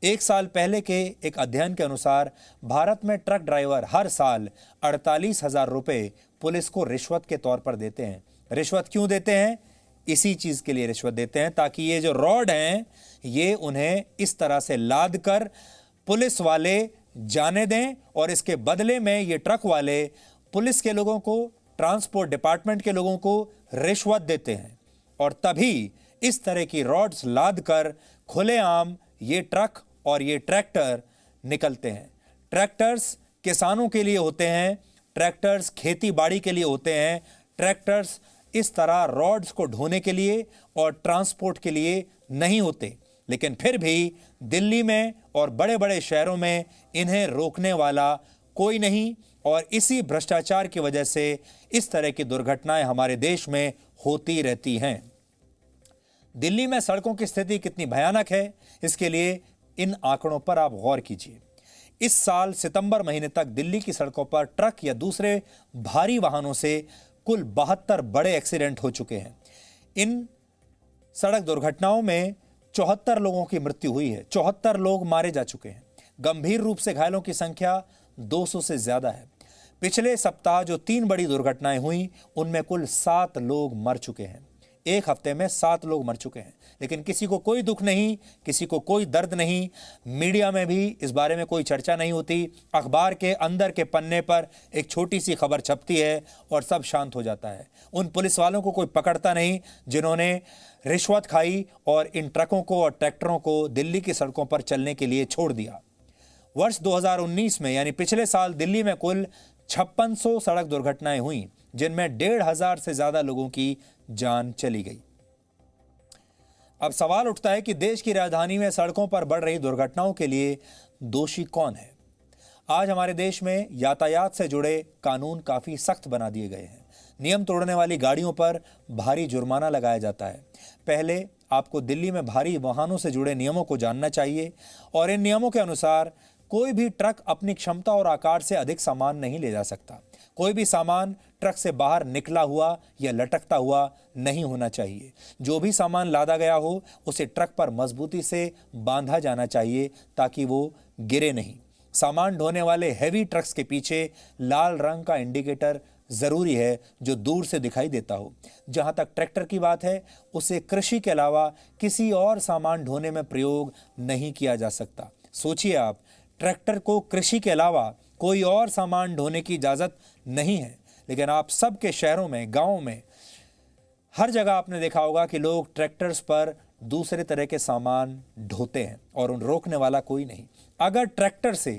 1 साल पहले के एक अध्ययन के अनुसार भारत में ट्रक ड्राइवर हर साल 48,000 रुपये पुलिस को रिश्वत के तौर पर देते हैं। रिश्वत क्यों देते हैं? इसी चीज के लिए रिश्वत देते हैं ताकि ये जो रॉड हैं ये उन्हें इस तरह से लाद कर पुलिस वाले जाने दें और इसके बदले में ये ट्रक वाले पुलिस के लोगों को, ट्रांसपोर्ट डिपार्टमेंट के लोगों को रिश्वत देते हैं और तभी इस तरह की रॉड्स लाद कर खुलेआम ये ट्रक और ये ट्रैक्टर निकलते हैं। ट्रैक्टर्स किसानों के लिए होते हैं, ट्रैक्टर्स खेती बाड़ी के लिए होते हैं, ट्रैक्टर्स इस तरह रॉड्स को ढोने के लिए और ट्रांसपोर्ट के लिए नहीं होते। लेकिन फिर भी दिल्ली में और बड़े बड़े शहरों में इन्हें रोकने वाला कोई नहीं और इसी भ्रष्टाचार की वजह से इस तरह की दुर्घटनाएं हमारे देश में होती रहती हैं। दिल्ली में सड़कों की स्थिति कितनी भयानक है, इसके लिए इन आंकड़ों पर आप गौर कीजिए। इस साल सितंबर महीने तक दिल्ली की सड़कों पर ट्रक या दूसरे भारी वाहनों से कुल 72 बड़े एक्सीडेंट हो चुके हैं। इन सड़क दुर्घटनाओं में 74 लोगों की मृत्यु हुई है, 74 लोग मारे जा चुके हैं। गंभीर रूप से घायलों की संख्या 200 से ज्यादा है। पिछले सप्ताह जो 3 बड़ी दुर्घटनाएं हुई उनमें कुल 7 लोग मर चुके हैं। एक हफ्ते में 7 लोग मर चुके हैं, लेकिन किसी को कोई दुख नहीं, किसी को कोई दर्द नहीं। मीडिया में भी इस बारे में कोई चर्चा नहीं होती। अखबार के अंदर के पन्ने पर एक छोटी सी खबर छपती है और सब शांत हो जाता है। उन पुलिस वालों को कोई पकड़ता नहीं जिन्होंने रिश्वत खाई और इन ट्रकों को और ट्रैक्टरों को दिल्ली की सड़कों पर चलने के लिए छोड़ दिया। वर्ष 2019 में यानी पिछले साल दिल्ली में कुल 5600 सड़क दुर्घटनाएं हुई, जिनमें 1,500 से ज्यादा लोगों की जान चली गई। अब सवाल उठता है कि देश की राजधानी में सड़कों पर बढ़ रही दुर्घटनाओं के लिए दोषी कौन है? आज हमारे देश में यातायात से जुड़े कानून काफी सख्त बना दिए गए हैं। नियम तोड़ने वाली गाड़ियों पर भारी जुर्माना लगाया जाता है। पहले आपको दिल्ली में भारी वाहनों से जुड़े नियमों को जानना चाहिए और इन नियमों के अनुसार कोई भी ट्रक अपनी क्षमता और आकार से अधिक सामान नहीं ले जा सकता। कोई भी सामान ट्रक से बाहर निकला हुआ या लटकता हुआ नहीं होना चाहिए। जो भी सामान लादा गया हो उसे ट्रक पर मजबूती से बांधा जाना चाहिए ताकि वो गिरे नहीं। सामान ढोने वाले हैवी ट्रक्स के पीछे लाल रंग का इंडिकेटर जरूरी है जो दूर से दिखाई देता हो। जहां तक ट्रैक्टर की बात है, उसे कृषि के अलावा किसी और सामान ढोने में प्रयोग नहीं किया जा सकता। सोचिए आप, ट्रैक्टर को कृषि के अलावा कोई और सामान ढोने की इजाजत नहीं है। लेकिन आप सबके शहरों में, गांवों में, हर जगह आपने देखा होगा कि लोग ट्रैक्टर्स पर दूसरे तरह के सामान ढोते हैं और उन रोकने वाला कोई नहीं। अगर ट्रैक्टर से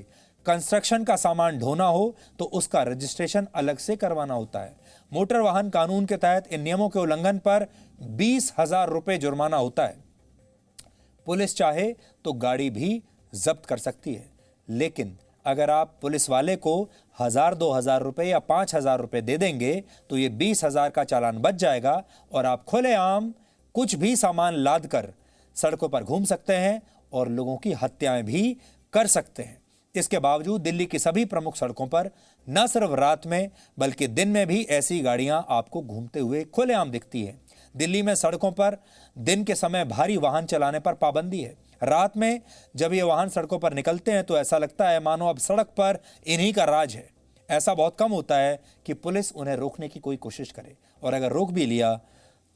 कंस्ट्रक्शन का सामान ढोना हो तो उसका रजिस्ट्रेशन अलग से करवाना होता है। मोटर वाहन कानून के तहत इन नियमों के उल्लंघन पर 20,000 रुपए जुर्माना होता है। पुलिस चाहे तो गाड़ी भी जब्त कर सकती है, लेकिन अगर आप पुलिस वाले को 1,000-2,000 रुपए या 5,000 रुपए दे देंगे तो ये 20,000 का चालान बच जाएगा और आप खुलेआम कुछ भी सामान लाद कर सड़कों पर घूम सकते हैं और लोगों की हत्याएं भी कर सकते हैं। इसके बावजूद दिल्ली की सभी प्रमुख सड़कों पर न सिर्फ रात में बल्कि दिन में भी ऐसी गाड़ियां आपको घूमते हुए खुलेआम दिखती है। दिल्ली में सड़कों पर दिन के समय भारी वाहन चलाने पर पाबंदी है। रात में जब ये वाहन सड़कों पर निकलते हैं तो ऐसा लगता है मानो अब सड़क पर इन्हीं का राज है। ऐसा बहुत कम होता है कि पुलिस उन्हें रोकने की कोई कोशिश करे, और अगर रोक भी लिया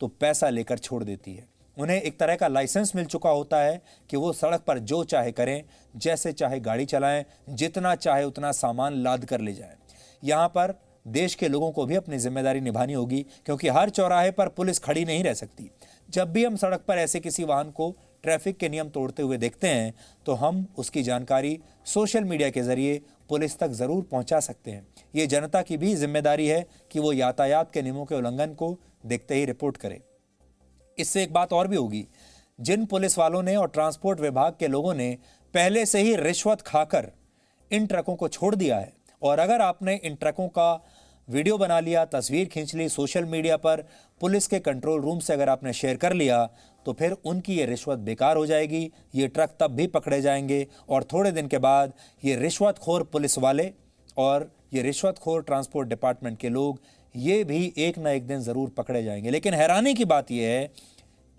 तो पैसा लेकर छोड़ देती है। उन्हें एक तरह का लाइसेंस मिल चुका होता है कि वो सड़क पर जो चाहे करें, जैसे चाहे गाड़ी चलाएं, जितना चाहे उतना सामान लाद कर ले जाएं। यहाँ पर देश के लोगों को भी अपनी जिम्मेदारी निभानी होगी, क्योंकि हर चौराहे पर पुलिस खड़ी नहीं रह सकती। जब भी हम सड़क पर ऐसे किसी वाहन को ट्रैफिक के नियम तोड़ते हुए देखते हैं तो हम उसकी जानकारी सोशल मीडिया के जरिए पुलिस तक जरूर पहुंचा सकते हैं। ये जनता की भी जिम्मेदारी है कि वो यातायात के नियमों के उल्लंघन को देखते ही रिपोर्ट करे। इससे एक बात और भी होगी, जिन पुलिस वालों ने और ट्रांसपोर्ट विभाग के लोगों ने पहले से ही रिश्वत खाकर इन ट्रकों को छोड़ दिया है, और अगर आपने इन ट्रकों का वीडियो बना लिया, तस्वीर खींच ली, सोशल मीडिया पर पुलिस के कंट्रोल रूम से अगर आपने शेयर कर लिया, तो फिर उनकी ये रिश्वत बेकार हो जाएगी। ये ट्रक तब भी पकड़े जाएंगे और थोड़े दिन के बाद ये रिश्वतखोर पुलिस वाले और ये रिश्वतखोर ट्रांसपोर्ट डिपार्टमेंट के लोग ये भी एक ना एक दिन ज़रूर पकड़े जाएंगे। लेकिन हैरानी की बात यह है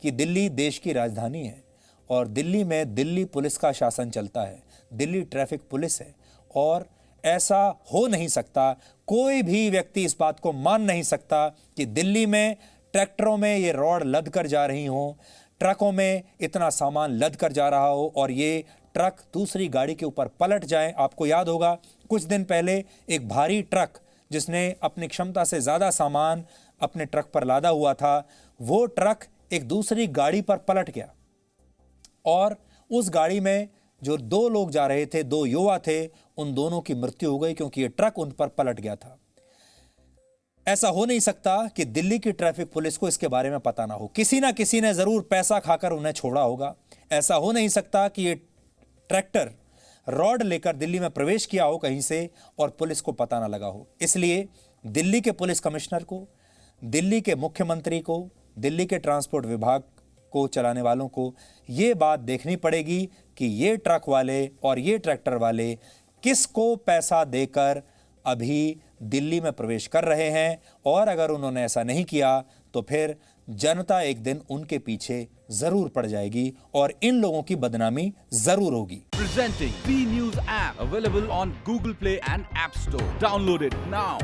कि दिल्ली देश की राजधानी है और दिल्ली में दिल्ली पुलिस का शासन चलता है, दिल्ली ट्रैफिक पुलिस है, और ऐसा हो नहीं सकता। कोई भी व्यक्ति इस बात को मान नहीं सकता कि दिल्ली में ट्रैक्टरों में ये रॉड लद कर जा रही हों, ट्रकों में इतना सामान लद कर जा रहा हो और ये ट्रक दूसरी गाड़ी के ऊपर पलट जाए। आपको याद होगा कुछ दिन पहले एक भारी ट्रक जिसने अपनी क्षमता से ज़्यादा सामान अपने ट्रक पर लादा हुआ था, वो ट्रक एक दूसरी गाड़ी पर पलट गया और उस गाड़ी में जो दो लोग जा रहे थे, दो युवा थे, उन दोनों की मृत्यु हो गई क्योंकि ये ट्रक उन पर पलट गया था। ऐसा हो नहीं सकता कि दिल्ली की ट्रैफिक पुलिस को इसके बारे में पता ना हो। किसी ना किसी ने जरूर पैसा खाकर उन्हें छोड़ा होगा। ऐसा हो नहीं सकता कि ये ट्रैक्टर रॉड लेकर दिल्ली में प्रवेश किया हो कहीं से और पुलिस को पता ना लगा हो। इसलिए दिल्ली के पुलिस कमिश्नर को, दिल्ली के मुख्यमंत्री को, दिल्ली के ट्रांसपोर्ट विभाग को चलाने वालों को ये बात देखनी पड़ेगी कि ये ट्रक वाले और ये ट्रैक्टर वाले किसको पैसा देकर अभी दिल्ली में प्रवेश कर रहे हैं, और अगर उन्होंने ऐसा नहीं किया तो फिर जनता एक दिन उनके पीछे जरूर पड़ जाएगी और इन लोगों की बदनामी जरूर होगी। Presenting B News app available on Google Play and App Store. Download it now.